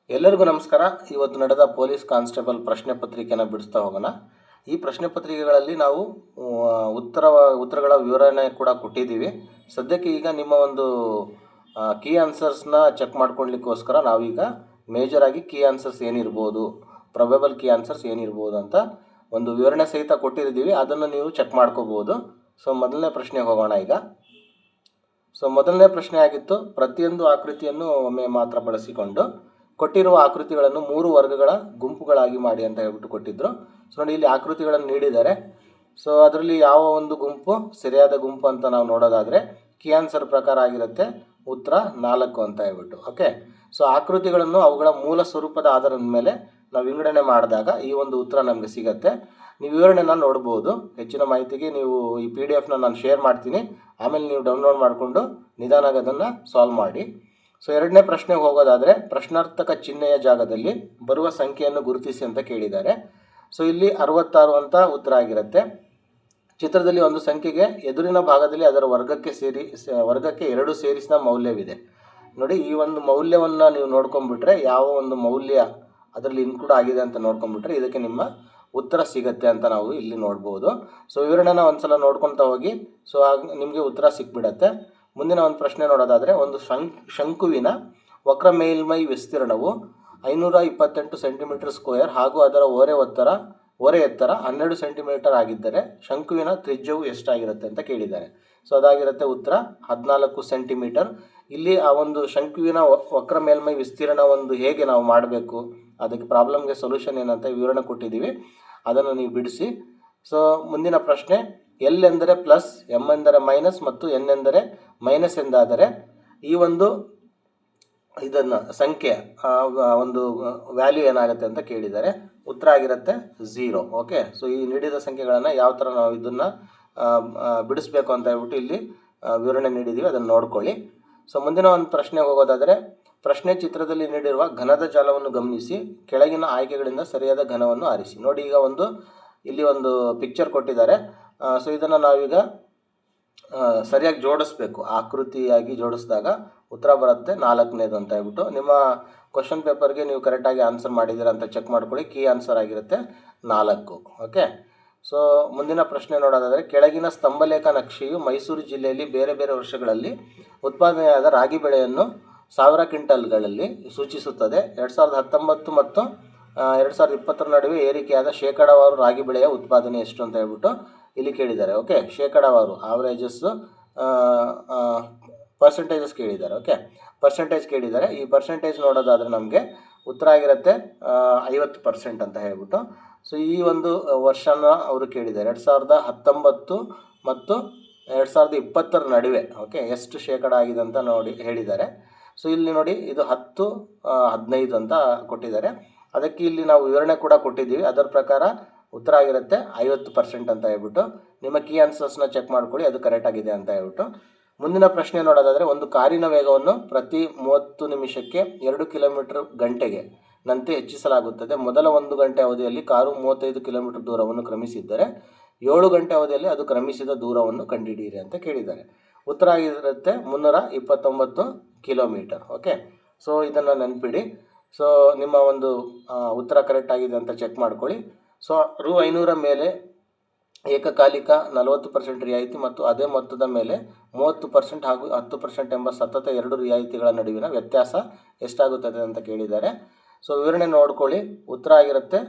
ಎಲ್ಲರಿಗೂ ನಮಸ್ಕಾರ. ಇವತ್ತು ನಡೆದ ಪೊಲೀಸ್ ಕಾನ್ಸ್ಟೇಬಲ್ ಪ್ರಶ್ನೆ ಪತ್ರಿಕೆಯನ್ನು ಬಿಡಿಸ್ತಾ ಹೋಗೋಣ. ಈ ಪ್ರಶ್ನೆ ಪತ್ರಿಕೆಗಳಲ್ಲಿ ನಾವು ಉತ್ತರಗಳ ವಿವರಣೆ ಕೂಡ ಕೊಟ್ಟಿದ್ದೀವಿ. ಸದ್ಯಕ್ಕೆ ಈಗ ನಿಮ್ಮ ಒಂದು ಕೀ ಆನ್ಸರ್ಸ್ನ ಚೆಕ್ ಮಾಡ್ಕೊಳ್ಲಿಕ್ಕೋಸ್ಕರ ನಾವೀಗ ಮೇಜರ್ ಆಗಿ ಕೀ ಆನ್ಸರ್ಸ್ ಏನಿರ್ಬೋದು, ಪ್ರೊಬೆಬಲ್ ಕೀ ಆನ್ಸರ್ಸ್ ಏನಿರ್ಬೋದು ಅಂತ ಒಂದು ವಿವರಣೆ ಸಹಿತ ಕೊಟ್ಟಿದ್ದೀವಿ. ಅದನ್ನು ನೀವು ಚೆಕ್ ಮಾಡ್ಕೋಬೋದು. ಸೊ ಮೊದಲನೇ ಪ್ರಶ್ನೆಗೆ ಹೋಗೋಣ ಈಗ. ಮೊದಲನೇ ಪ್ರಶ್ನೆ ಆಗಿತ್ತು, ಪ್ರತಿಯೊಂದು ಆಕೃತಿಯನ್ನು ಒಮ್ಮೆ ಮಾತ್ರ ಬಳಸಿಕೊಂಡು ಕೊಟ್ಟಿರುವ ಆಕೃತಿಗಳನ್ನು 3 ವರ್ಗಗಳ ಗುಂಪುಗಳಾಗಿ ಮಾಡಿ ಅಂತ ಹೇಳ್ಬಿಟ್ಟು ಕೊಟ್ಟಿದ್ದರು. ಸೊ ನೋಡಿ, ಇಲ್ಲಿ ಆಕೃತಿಗಳನ್ನು ನೀಡಿದ್ದಾರೆ. ಸೊ ಅದರಲ್ಲಿ ಯಾವ ಒಂದು ಗುಂಪು ಸರಿಯಾದ ಗುಂಪು ಅಂತ ನಾವು ನೋಡೋದಾದರೆ ಕೀ ಆನ್ಸರ್ ಪ್ರಕಾರ ಆಗಿರುತ್ತೆ ಉತ್ತರ 4 ಅಂತ ಹೇಳ್ಬಿಟ್ಟು. ಓಕೆ, ಸೊ ಆಕೃತಿಗಳನ್ನು ಅವುಗಳ ಮೂಲ ಸ್ವರೂಪದ ಆಧಾರದ ಮೇಲೆ ನಾವು ವಿಂಗಡಣೆ ಮಾಡಿದಾಗ ಈ ಒಂದು ಉತ್ತರ ನಮಗೆ ಸಿಗುತ್ತೆ. ನೀವು ವಿವರಣೆನ ನೋಡ್ಬೋದು. ಹೆಚ್ಚಿನ ಮಾಹಿತಿಗೆ ನೀವು ಈ PDF ನಾನು ಶೇರ್ ಮಾಡ್ತೀನಿ, ಆಮೇಲೆ ನೀವು ಡೌನ್ಲೋಡ್ ಮಾಡಿಕೊಂಡು ನಿಧಾನಾಗಿ ಅದನ್ನು ಸಾಲ್ವ್ ಮಾಡಿ. ಸೊ ಎರಡನೇ ಪ್ರಶ್ನೆಗೆ ಹೋಗೋದಾದರೆ, ಪ್ರಶ್ನಾರ್ಥಕ ಚಿಹ್ನೆಯ ಜಾಗದಲ್ಲಿ ಬರುವ ಸಂಖ್ಯೆಯನ್ನು ಗುರುತಿಸಿ ಅಂತ ಕೇಳಿದ್ದಾರೆ. ಸೊ ಇಲ್ಲಿ 66 ಅಂತ ಉತ್ತರ ಆಗಿರುತ್ತೆ. ಚಿತ್ರದಲ್ಲಿ ಒಂದು ಸಂಖ್ಯೆಗೆ ಎದುರಿನ ಭಾಗದಲ್ಲಿ ಅದರ ವರ್ಗಕ್ಕೆ 2 ಸೇರಿಸಿದ ಮೌಲ್ಯವಿದೆ. ನೋಡಿ, ಈ ಒಂದು ಮೌಲ್ಯವನ್ನು ನೀವು ನೋಡ್ಕೊಂಡ್ಬಿಟ್ರೆ, ಯಾವ ಒಂದು ಮೌಲ್ಯ ಅದರಲ್ಲಿ ಇನ್ಕ್ಲೂಡ್ ಆಗಿದೆ ಅಂತ ನೋಡ್ಕೊಂಡ್ಬಿಟ್ರೆ ಇದಕ್ಕೆ ನಿಮ್ಮ ಉತ್ತರ ಸಿಗುತ್ತೆ ಅಂತ ನಾವು ಇಲ್ಲಿ ನೋಡ್ಬೋದು. ಸೊ ವಿವರಣೆನ ಒಂದ್ಸಲ ನೋಡ್ಕೊತಾ ಹೋಗಿ, ಸೊ ನಿಮಗೆ ಉತ್ತರ ಸಿಕ್ಬಿಡತ್ತೆ. ಮುಂದಿನ ಒಂದು ಪ್ರಶ್ನೆ ನೋಡೋದಾದರೆ, ಒಂದು ಶಂಕುವಿನ ವಕ್ರ ಮೇಲ್ಮೈ ವಿಸ್ತೀರ್ಣವು 528 ಸೆಂಟಿಮೀಟರ್ ಸ್ಕ್ವೇರ್ ಹಾಗೂ ಅದರ ಓರೆ ಎತ್ತರ 12 ಸೆಂಟಿಮೀಟರ್ ಆಗಿದ್ದರೆ ಶಂಕುವಿನ ತ್ರಿಜ್ಯವು ಎಷ್ಟಾಗಿರುತ್ತೆ ಅಂತ ಕೇಳಿದ್ದಾರೆ. ಸೊ ಅದಾಗಿರುತ್ತೆ ಉತ್ತರ 14 ಸೆಂಟಿಮೀಟರ್. ಇಲ್ಲಿ ಆ ಒಂದು ಶಂಕುವಿನ ವಕ್ರ ಮೇಲ್ಮೈ ವಿಸ್ತೀರ್ಣ ಒಂದು ಹೇಗೆ ನಾವು ಮಾಡಬೇಕು, ಅದಕ್ಕೆ ಪ್ರಾಬ್ಲಮ್ಗೆ ಸೊಲ್ಯೂಷನ್ ಏನಂತ ವಿವರಣೆ ಕೊಟ್ಟಿದ್ದೀವಿ, ಅದನ್ನು ನೀವು ಬಿಡಿಸಿ. ಸೊ ಮುಂದಿನ ಪ್ರಶ್ನೆ, ಎಲ್ ಎಂದರೆ ಪ್ಲಸ್, ಎಮ್ ಎಂದರೆ ಮೈನಸ್ ಮತ್ತು ಎನ್ ಎಂದರೆ ಮೈನಸ್ ಎಂದಾದರೆ ಈ ಒಂದು ಇದನ್ನು ಸಂಖ್ಯೆ ಒಂದು ವ್ಯಾಲ್ಯೂ ಏನಾಗುತ್ತೆ ಅಂತ ಕೇಳಿದ್ದಾರೆ. ಉತ್ತರ ಆಗಿರುತ್ತೆ 0. ಓಕೆ, ಸೊ ಈ ನೀಡಿದ ಸಂಖ್ಯೆಗಳನ್ನು ಯಾವ ಥರ ನಾವು ಇದನ್ನು ಬಿಡಿಸ್ಬೇಕು ಅಂತ ಹೇಳ್ಬಿಟ್ಟು ಇಲ್ಲಿ ವಿವರಣೆ ನೀಡಿದ್ದೀವಿ, ಅದನ್ನು ನೋಡ್ಕೊಳ್ಳಿ. ಸೊ ಮುಂದಿನ ಒಂದು ಪ್ರಶ್ನೆಗೆ ಹೋಗೋದಾದರೆ, ಪ್ರಶ್ನೆ ಚಿತ್ರದಲ್ಲಿ ನೀಡಿರುವ ಘನದ ಜಾಲವನ್ನು ಗಮನಿಸಿ ಕೆಳಗಿನ ಆಯ್ಕೆಗಳಿಂದ ಸರಿಯಾದ ಘನವನ್ನು ಆರಿಸಿ. ನೋಡಿ, ಈಗ ಇಲ್ಲಿ ಒಂದು ಪಿಕ್ಚರ್ ಕೊಟ್ಟಿದ್ದಾರೆ. ಸೊ ಇದನ್ನು ನಾವೀಗ ಸರಿಯಾಗಿ ಜೋಡಿಸ್ಬೇಕು. ಆಕೃತಿಯಾಗಿ ಜೋಡಿಸಿದಾಗ ಉತ್ತರ ಬರುತ್ತೆ 4ನೇದು ಅಂತ ಹೇಳ್ಬಿಟ್ಟು. ನಿಮ್ಮ ಕ್ವಶನ್ ಪೇಪರ್ಗೆ ನೀವು ಕರೆಕ್ಟಾಗಿ ಆನ್ಸರ್ ಮಾಡಿದ್ದೀರಾ ಅಂತ ಚೆಕ್ ಮಾಡ್ಕೊಳ್ಳಿ. ಕೀ ಆನ್ಸರ್ ಆಗಿರುತ್ತೆ 4. ಓಕೆ, ಸೊ ಮುಂದಿನ ಪ್ರಶ್ನೆ ನೋಡೋದಾದರೆ, ಕೆಳಗಿನ ಸ್ತಂಭಲೇಖ ನಕ್ಷೆಯು ಮೈಸೂರು ಜಿಲ್ಲೆಯಲ್ಲಿ ಬೇರೆ ಬೇರೆ ವರ್ಷಗಳಲ್ಲಿ ಉತ್ಪಾದನೆಯಾದ ರಾಗಿ ಬೆಳೆಯನ್ನು 1000 ಕ್ವಿಂಟಲ್ಗಳಲ್ಲಿ ಸೂಚಿಸುತ್ತದೆ. 2019 ಮತ್ತು 2020 ನಡುವೆ ಏರಿಕೆಯಾದ ಶೇಕಡಾವಾರು ರಾಗಿ ಬೆಳೆಯ ಉತ್ಪಾದನೆ ಎಷ್ಟು ಅಂತ ಹೇಳ್ಬಿಟ್ಟು ಇಲ್ಲಿ ಕೇಳಿದ್ದಾರೆ. ಓಕೆ, ಶೇಕಡಾವಾರು ಆವ್ರೇಜಸ್ ಪರ್ಸೆಂಟೇಜಸ್ ಕೇಳಿದ್ದಾರೆ. ಓಕೆ, ಪರ್ಸೆಂಟೇಜ್ ಕೇಳಿದ್ದಾರೆ. ಈ ಪರ್ಸೆಂಟೇಜ್ ನೋಡೋದಾದರೆ ನಮಗೆ ಉತ್ತರ ಆಗಿರುತ್ತೆ 50% ಅಂತ ಹೇಳ್ಬಿಟ್ಟು. ಸೊ ಈ ಒಂದು ವರ್ಷನ ಅವರು ಕೇಳಿದ್ದಾರೆ 2019 ಮತ್ತು 2020 ನಡುವೆ. ಓಕೆ, ಎಷ್ಟು ಶೇಕಡ ಆಗಿದೆ ಅಂತ ನೋಡಿ ಹೇಳಿದ್ದಾರೆ. ಸೊ ಇಲ್ಲಿ ನೋಡಿ, ಇದು 10, 15 ಅಂತ ಕೊಟ್ಟಿದ್ದಾರೆ. ಅದಕ್ಕೆ ಇಲ್ಲಿ ನಾವು ವಿವರಣೆ ಕೂಡ ಕೊಟ್ಟಿದ್ದೀವಿ. ಅದರ ಪ್ರಕಾರ ಉತ್ತರ ಆಗಿರುತ್ತೆ 50% ಅಂತ ಹೇಳ್ಬಿಟ್ಟು. ನಿಮ್ಮ ಕೀ ಆನ್ಸರ್ಸ್ನ ಚೆಕ್ ಮಾಡ್ಕೊಳ್ಳಿ, ಅದು ಕರೆಕ್ಟ್ ಆಗಿದೆ ಅಂತ ಹೇಳ್ಬಿಟ್ಟು. ಮುಂದಿನ ಪ್ರಶ್ನೆ ನೋಡೋದಾದರೆ, ಒಂದು ಕಾರಿನ ವೇಗವನ್ನು ಪ್ರತಿ 30 ನಿಮಿಷಕ್ಕೆ 2 ಕಿಲೋಮೀಟರ್ ಗಂಟೆಗೆ ನಂತೆ ಹೆಚ್ಚಿಸಲಾಗುತ್ತದೆ. ಮೊದಲ 1 ಗಂಟೆ ಅವಧಿಯಲ್ಲಿ ಕಾರು 35 ಕಿಲೋಮೀಟರ್ ದೂರವನ್ನು ಕ್ರಮಿಸಿದ್ದರೆ 7 ಗಂಟೆ ಅವಧಿಯಲ್ಲಿ ಅದು ಕ್ರಮಿಸಿದ ದೂರವನ್ನು ಕಂಡುಹಿಡಿಯಿರಿ ಅಂತ ಕೇಳಿದ್ದಾರೆ. ಉತ್ತರ ಆಗಿರುತ್ತೆ 329 ಕಿಲೋಮೀಟರ್. ಓಕೆ, ಸೊ ಇದನ್ನು ನೆನ್ಪಿಡಿ. ಸೊ ನಿಮ್ಮ ಒಂದು ಉತ್ತರ ಕರೆಕ್ಟ್ ಆಗಿದೆ ಅಂತ ಚೆಕ್ ಮಾಡ್ಕೊಳ್ಳಿ. So Rs. 500 ಮೇಲೆ ಏಕಕಾಲಿಕ 40% ರಿಯಾಯಿತಿ ಮತ್ತು ಅದೇ ಮೊತ್ತದ ಮೇಲೆ 30% ಹಾಗೂ 10% ಎಂಬ ಸತತ 2 ರಿಯಾಯಿತಿಗಳ ನಡುವಿನ ವ್ಯತ್ಯಾಸ ಎಷ್ಟಾಗುತ್ತದೆ ಅಂತ ಕೇಳಿದ್ದಾರೆ. ಸೊ ವಿವರಣೆ ನೋಡ್ಕೊಳ್ಳಿ. ಉತ್ತರ ಆಗಿರುತ್ತೆ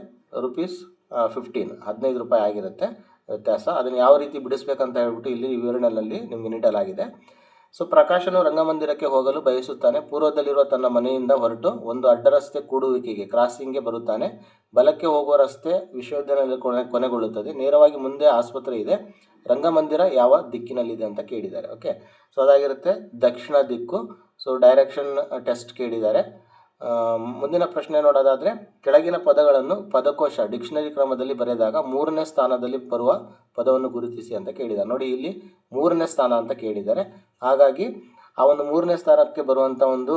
₹15 ಆಗಿರುತ್ತೆ ವ್ಯತ್ಯಾಸ. ಅದನ್ನು ಯಾವ ರೀತಿ ಬಿಡಿಸ್ಬೇಕಂತ ಹೇಳ್ಬಿಟ್ಟು ಇಲ್ಲಿ ವಿವರಣೆಯಲ್ಲಿ ನಿಮಗೆ ನೀಡಲಾಗಿದೆ. ಸೊ ಪ್ರಕಾಶನು ರಂಗಮಂದಿರಕ್ಕೆ ಹೋಗಲು ಬಯಸುತ್ತಾನೆ. ಪೂರ್ವದಲ್ಲಿರುವ ತನ್ನ ಮನೆಯಿಂದ ಹೊರಟು ಒಂದು ಅಡ್ಡ ರಸ್ತೆ ಕೂಡುವಿಕೆಗೆ ಕ್ರಾಸಿಂಗ್ಗೆ ಬರುತ್ತಾನೆ. ಬಲಕ್ಕೆ ಹೋಗುವ ರಸ್ತೆ ವಿಶ್ವವಿದ್ಯಾಲಯದಲ್ಲಿ ಕೊನೆಗೊಳ್ಳುತ್ತದೆ. ನೇರವಾಗಿ ಮುಂದೆ ಆಸ್ಪತ್ರೆ ಇದೆ. ರಂಗಮಂದಿರ ಯಾವ ದಿಕ್ಕಿನಲ್ಲಿದೆ ಅಂತ ಕೇಳಿದ್ದಾರೆ. ಓಕೆ, ಸೊ ಅದಾಗಿರುತ್ತೆ ದಕ್ಷಿಣ ದಿಕ್ಕು. ಸೊ ಡೈರೆಕ್ಷನ್ ಟೆಸ್ಟ್ ಕೇಳಿದ್ದಾರೆ. ಮುಂದಿನ ಪ್ರಶ್ನೆ ನೋಡೋದಾದರೆ, ಕೆಳಗಿನ ಪದಗಳನ್ನು ಪದಕೋಶ ಡಿಕ್ಷನರಿ ಕ್ರಮದಲ್ಲಿ ಬರೆದಾಗ 3ನೇ ಸ್ಥಾನದಲ್ಲಿ ಬರುವ ಪದವನ್ನು ಗುರುತಿಸಿ ಅಂತ ಕೇಳಿದ್ದಾರೆ. ನೋಡಿ, ಇಲ್ಲಿ 3ನೇ ಸ್ಥಾನ ಅಂತ ಕೇಳಿದ್ದಾರೆ. ಹಾಗಾಗಿ ಆ ಒಂದು 3ನೇ ಸ್ಥಾನಕ್ಕೆ ಬರುವಂಥ ಒಂದು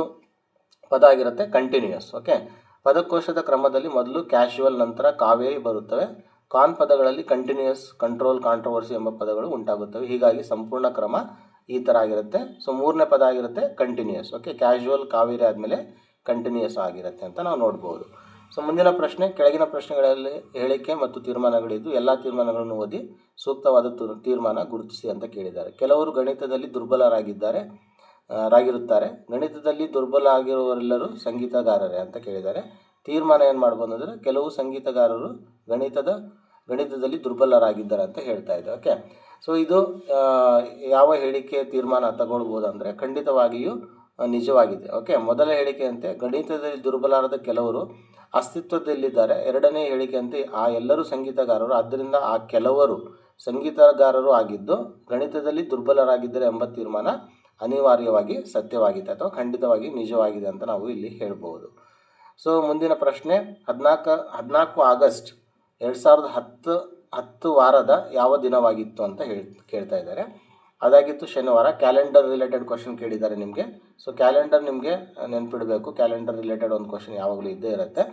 ಪದ ಆಗಿರುತ್ತೆ ಕಂಟಿನ್ಯೂಯಸ್. ಓಕೆ, ಪದಕೋಶದ ಕ್ರಮದಲ್ಲಿ ಮೊದಲು ಕ್ಯಾಶುವಲ್, ನಂತರ ಕಾವೇರಿ ಬರುತ್ತವೆ. ಕಾನ್ ಪದಗಳಲ್ಲಿ ಕಂಟಿನ್ಯೂಯಸ್, ಕಂಟ್ರೋಲ್, ಕಾಂಟ್ರವರ್ಸಿ ಎಂಬ ಪದಗಳು ಉಂಟಾಗುತ್ತವೆ. ಹೀಗಾಗಿ ಸಂಪೂರ್ಣ ಕ್ರಮ ಈ ಥರ ಆಗಿರುತ್ತೆ. ಸೊ 3ನೇ ಪದ ಆಗಿರುತ್ತೆ ಕಂಟಿನ್ಯೂಯಸ್. ಓಕೆ, ಕ್ಯಾಶುವಲ್, ಕಾವೇರಿ ಆದಮೇಲೆ ಕಂಟಿನ್ಯೂಸ್ ಆಗಿರುತ್ತೆ ಅಂತ ನಾವು ನೋಡ್ಬೋದು. ಸೊ ಮುಂದಿನ ಪ್ರಶ್ನೆ, ಕೆಳಗಿನ ಪ್ರಶ್ನೆಗಳಲ್ಲಿ ಹೇಳಿಕೆ ಮತ್ತು ತೀರ್ಮಾನಗಳಿದ್ದು ಎಲ್ಲ ತೀರ್ಮಾನಗಳನ್ನು ಓದಿ ಸೂಕ್ತವಾದ ತೀರ್ಮಾನ ಗುರುತಿಸಿ ಅಂತ ಕೇಳಿದ್ದಾರೆ. ಕೆಲವರು ಗಣಿತದಲ್ಲಿ ರಾಗಿರುತ್ತಾರೆ. ಗಣಿತದಲ್ಲಿ ದುರ್ಬಲ ಆಗಿರುವವರೆಲ್ಲರೂ ಸಂಗೀತಗಾರರೇ ಅಂತ ಕೇಳಿದ್ದಾರೆ. ತೀರ್ಮಾನ ಏನು ಮಾಡ್ಬೋದು ಅಂದರೆ ಕೆಲವು ಸಂಗೀತಗಾರರು ಗಣಿತದಲ್ಲಿ ದುರ್ಬಲರಾಗಿದ್ದಾರೆ ಅಂತ ಹೇಳ್ತಾ ಇದೆ. ಓಕೆ, ಸೊ ಇದು ಯಾವ ಹೇಳಿಕೆ ತೀರ್ಮಾನ ತಗೊಳ್ಬೋದು ಅಂದರೆ ಖಂಡಿತವಾಗಿಯೂ ನಿಜವಾಗಿದೆ. ಓಕೆ, ಮೊದಲ ಹೇಳಿಕೆಯಂತೆ ಗಣಿತದಲ್ಲಿ ದುರ್ಬಲರಾದ ಕೆಲವರು ಅಸ್ತಿತ್ವದಲ್ಲಿದ್ದಾರೆ. ಎರಡನೇ ಹೇಳಿಕೆಯಂತೆ ಆ ಎಲ್ಲರೂ ಸಂಗೀತಗಾರರು, ಆದ್ದರಿಂದ ಆ ಕೆಲವರು ಸಂಗೀತಗಾರರು ಆಗಿದ್ದು ಗಣಿತದಲ್ಲಿ ದುರ್ಬಲರಾಗಿದ್ದಾರೆ ಎಂಬ ತೀರ್ಮಾನ ಅನಿವಾರ್ಯವಾಗಿ ಸತ್ಯವಾಗಿದೆ ಅಥವಾ ಖಂಡಿತವಾಗಿ ನಿಜವಾಗಿದೆ ಅಂತ ನಾವು ಇಲ್ಲಿ ಹೇಳ್ಬೋದು. ಸೊ ಮುಂದಿನ ಪ್ರಶ್ನೆ, 14 ಆಗಸ್ಟ್ 2010 ವಾರದ ಯಾವ ದಿನವಾಗಿತ್ತು ಅಂತ ಕೇಳ್ತಾ ಇದ್ದಾರೆ. ಅದಾಗಿತ್ತು ಶನಿವಾರ. ಕ್ಯಾಲೆಂಡರ್ ರಿಲೇಟೆಡ್ ಕ್ವಶನ್ ಕೇಳಿದ್ದಾರೆ ನಿಮಗೆ. ಸೊ ಕ್ಯಾಲೆಂಡರ್ ನಿಮಗೆ ನೆನ್ಪಿಡಬೇಕು, ಕ್ಯಾಲೆಂಡರ್ ರಿಲೇಟೆಡ್ ಒಂದು ಕ್ವಶನ್ ಯಾವಾಗಲೂ ಇದ್ದೇ ಇರುತ್ತೆ.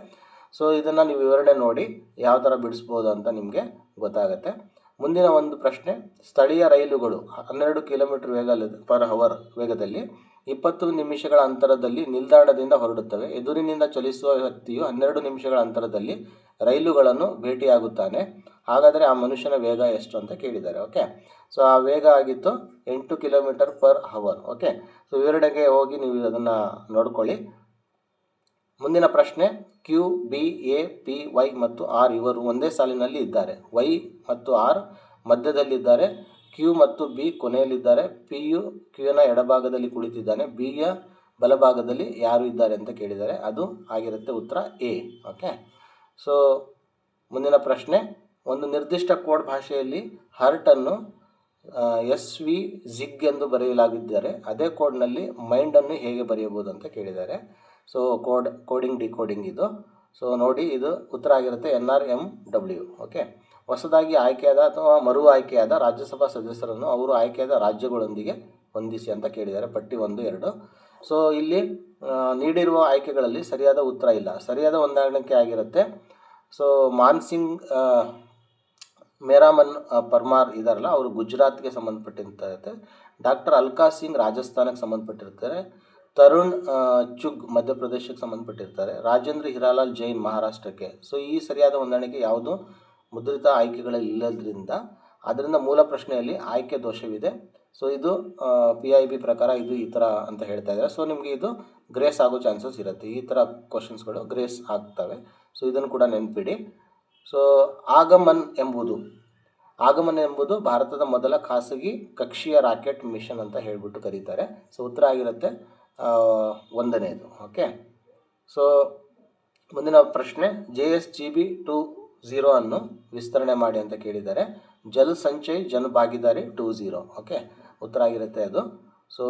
ಸೊ ಇದನ್ನು ನೀವು ವಿವರಣೆ ನೋಡಿ ಯಾವ ಥರ ಬಿಡಿಸ್ಬೋದು ಅಂತ ನಿಮಗೆ ಗೊತ್ತಾಗುತ್ತೆ. ಮುಂದಿನ ಒಂದು ಪ್ರಶ್ನೆ, ಸ್ಥಳೀಯ ರೈಲುಗಳು 12 ಕಿಲೋಮೀಟರ್ ವೇಗ/h ವೇಗದಲ್ಲಿ 20 ನಿಮಿಷಗಳ ಅಂತರದಲ್ಲಿ ನಿಲ್ದಾಣದಿಂದ ಹೊರಡುತ್ತವೆ. ಎದುರಿನಿಂದ ಚಲಿಸುವ ವ್ಯಕ್ತಿಯು 12 ನಿಮಿಷಗಳ ಅಂತರದಲ್ಲಿ ರೈಲುಗಳನ್ನು ಭೇಟಿಯಾಗುತ್ತಾನೆ. ಹಾಗಾದರೆ ಆ ಮನುಷ್ಯನ ವೇಗ ಎಷ್ಟು ಅಂತ ಕೇಳಿದ್ದಾರೆ. ಓಕೆ, ಸೊ ಆ ವೇಗ ಆಗಿತ್ತು 8 km/h. ಓಕೆ, ಸೊ ವಿವರಣೆಗೆ ಹೋಗಿ ನೀವು ಅದನ್ನು ನೋಡ್ಕೊಳ್ಳಿ. ಮುಂದಿನ ಪ್ರಶ್ನೆ, Q, B, A, P, Y ಮತ್ತು R ಇವರು ಒಂದೇ ಸಾಲಿನಲ್ಲಿ ಇದ್ದಾರೆ. Y ಮತ್ತು R ಮಧ್ಯದಲ್ಲಿದ್ದಾರೆ. Q ಮತ್ತು B ಕೊನೆಯಲ್ಲಿದ್ದಾರೆ. P ಯು Qನ ಎಡಭಾಗದಲ್ಲಿ ಕುಳಿತಿದ್ದಾನೆ. B ಯ ಬಲಭಾಗದಲ್ಲಿ ಯಾರು ಇದ್ದಾರೆ ಅಂತ ಕೇಳಿದ್ದಾರೆ. ಅದು ಆಗಿರುತ್ತೆ ಉತ್ತರ A. ಓಕೆ, ಸೊ ಮುಂದಿನ ಪ್ರಶ್ನೆ, ಒಂದು ನಿರ್ದಿಷ್ಟ ಕೋಡ್ ಭಾಷೆಯಲ್ಲಿ ಹರ್ಟನ್ನು SV ಜಿಗ್ ಎಂದು ಬರೆಯಲಾಗಿದ್ದರೆ ಅದೇ ಕೋಡ್ನಲ್ಲಿ ಮೈಂಡನ್ನು ಹೇಗೆ ಬರೆಯಬಹುದು ಅಂತ ಕೇಳಿದ್ದಾರೆ. ಸೊ ಕೋಡಿಂಗ್ ಡಿಕೋಡಿಂಗ್ ಇದು. ಸೊ ನೋಡಿ, ಇದು ಉತ್ತರ ಆಗಿರುತ್ತೆ NRMW. ಓಕೆ, ಹೊಸದಾಗಿ ಆಯ್ಕೆಯಾದ ಅಥವಾ ಮರು ಆಯ್ಕೆಯಾದ ರಾಜ್ಯಸಭಾ ಸದಸ್ಯರನ್ನು ಅವರು ಆಯ್ಕೆಯಾದ ರಾಜ್ಯಗಳೊಂದಿಗೆ ಹೊಂದಿಸಿ ಅಂತ ಕೇಳಿದ್ದಾರೆ. ಪಟ್ಟಿ 1, 2. ಸೊ ಇಲ್ಲಿ ನೀಡಿರುವ ಆಯ್ಕೆಗಳಲ್ಲಿ ಸರಿಯಾದ ಉತ್ತರ ಇಲ್ಲ. ಸರಿಯಾದ ಹೊಂದಾಣಿಕೆ ಆಗಿರುತ್ತೆ. ಸೊ ಮಾನ್ಸಿಂಗ್ ಮೇರಾಮನ್ ಪರ್ಮಾರ್ ಇದಾರಲ್ಲ, ಅವರು ಗುಜರಾತ್ಗೆ ಸಂಬಂಧಪಟ್ಟಿರ್ತಾರೆ. ಡಾಕ್ಟರ್ ಅಲ್ಕಾ ಸಿಂಗ್ ರಾಜಸ್ಥಾನಕ್ಕೆ ಸಂಬಂಧಪಟ್ಟಿರ್ತಾರೆ. ತರುಣ್ ಚುಗ್ ಮಧ್ಯಪ್ರದೇಶಕ್ಕೆ ಸಂಬಂಧಪಟ್ಟಿರ್ತಾರೆ. ರಾಜೇಂದ್ರ ಹಿರಾಲಾಲ್ ಜೈನ್ ಮಹಾರಾಷ್ಟ್ರಕ್ಕೆ. ಸೊ ಈ ಸರಿಯಾದ ಹೊಂದಾಣಿಕೆ ಯಾವುದು ಮುದ್ರಿತ ಆಯ್ಕೆಗಳಲ್ಲಿ ಇಲ್ಲದ್ರಿಂದ ಅದರಿಂದ ಮೂಲ ಪ್ರಶ್ನೆಯಲ್ಲಿ ಆಯ್ಕೆ ದೋಷವಿದೆ. ಸೊ ಇದು PIB ಪ್ರಕಾರ ಇದು ಈ ಥರ ಅಂತ ಹೇಳ್ತಾ ಇದ್ದಾರೆ. ಸೊ ನಿಮಗೆ ಇದು ಗ್ರೇಸ್ ಆಗೋ ಚಾನ್ಸಸ್ ಇರುತ್ತೆ. ಈ ಥರ ಕ್ವಶನ್ಸ್ಗಳು ಗ್ರೇಸ್ ಆಗ್ತವೆ. ಸೊ ಇದನ್ನು ಕೂಡ ನೆನ್ಪಿಡಿ. ಸೊ ಆಗಮನ್ ಎಂಬುದು ಭಾರತದ ಮೊದಲ ಖಾಸಗಿ ಕಕ್ಷೀಯ ರಾಕೆಟ್ ಮಿಷನ್ ಅಂತ ಹೇಳ್ಬಿಟ್ಟು ಕರೀತಾರೆ. ಸೊ ಉತ್ತರ ಆಗಿರುತ್ತೆ 1ನೇದು. ಓಕೆ, ಸೊ ಮುಂದಿನ ಪ್ರಶ್ನೆ, JSGB20 ಅನ್ನು ವಿಸ್ತರಣೆ ಮಾಡಿ ಅಂತ ಕೇಳಿದ್ದಾರೆ. ಜಲ್ ಸಂಚಯ್ ಜನ್ ಭಾಗಿದಾರಿ 20. ಓಕೆ, ಉತ್ತರ ಆಗಿರುತ್ತೆ ಅದು. ಸೊ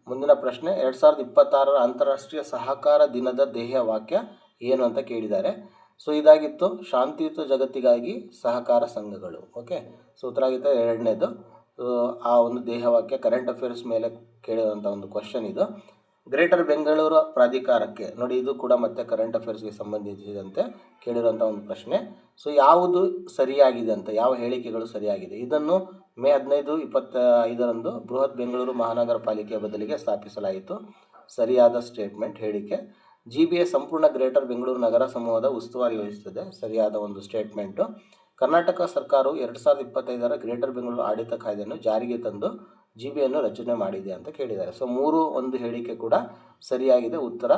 ಮುಂದಿನ ಪ್ರಶ್ನೆ, 2026 ಅಂತಾರಾಷ್ಟ್ರೀಯ ಸಹಕಾರ ದಿನದ ಧ್ಯೇಯ ವಾಕ್ಯ ಏನು ಅಂತ ಕೇಳಿದ್ದಾರೆ. ಸೊ ಇದಾಗಿತ್ತು ಶಾಂತಿಯುತ ಜಗತ್ತಿಗಾಗಿ ಸಹಕಾರ ಸಂಘಗಳು. ಓಕೆ, ಸೊ ಉತ್ತರ ಆಗಿತ್ತು 2ನೇದು. ಆ ಒಂದು ಧ್ಯೇಯವಾಕ್ಯ ಕರೆಂಟ್ ಅಫೇರ್ಸ್ ಮೇಲೆ ಕೇಳಿರುವಂಥ ಒಂದು ಕ್ವಶನ್ ಇದು. ಗ್ರೇಟರ್ ಬೆಂಗಳೂರು ಪ್ರಾಧಿಕಾರಕ್ಕೆ ನೋಡಿ, ಇದು ಕೂಡ ಮತ್ತೆ ಕರೆಂಟ್ ಅಫೇರ್ಸ್ಗೆ ಸಂಬಂಧಿಸಿದಂತೆ ಕೇಳಿರುವಂಥ ಒಂದು ಪ್ರಶ್ನೆ. ಸೊ ಯಾವುದು ಸರಿಯಾಗಿದೆ ಅಂತ, ಯಾವ ಹೇಳಿಕೆಗಳು ಸರಿಯಾಗಿದೆ, ಇದನ್ನು ಮೇ 15, 2025 ಬೃಹತ್ ಬೆಂಗಳೂರು ಮಹಾನಗರ ಪಾಲಿಕೆಯ ಬದಲಿಗೆ ಸ್ಥಾಪಿಸಲಾಯಿತು. ಸರಿಯಾದ ಸ್ಟೇಟ್ಮೆಂಟ್ ಹೇಳಿಕೆ. GBA ಸಂಪೂರ್ಣ ಗ್ರೇಟರ್ ಬೆಂಗಳೂರು ನಗರ ಸಮೂಹದ ಉಸ್ತುವಾರಿ ವಹಿಸುತ್ತದೆ. ಸರಿಯಾದ ಒಂದು ಸ್ಟೇಟ್ಮೆಂಟು. ಕರ್ನಾಟಕ ಸರ್ಕಾರವು 2025 ಗ್ರೇಟರ್ ಬೆಂಗಳೂರು ಆಡಳಿತ ಕಾಯ್ದೆಯನ್ನು ಜಾರಿಗೆ ತಂದು GBAಯನ್ನು ರಚನೆ ಮಾಡಿದೆ ಅಂತ ಕೇಳಿದ್ದಾರೆ. ಸೊ ಒಂದು ಹೇಳಿಕೆ ಕೂಡ ಸರಿಯಾಗಿದೆ. ಉತ್ತರ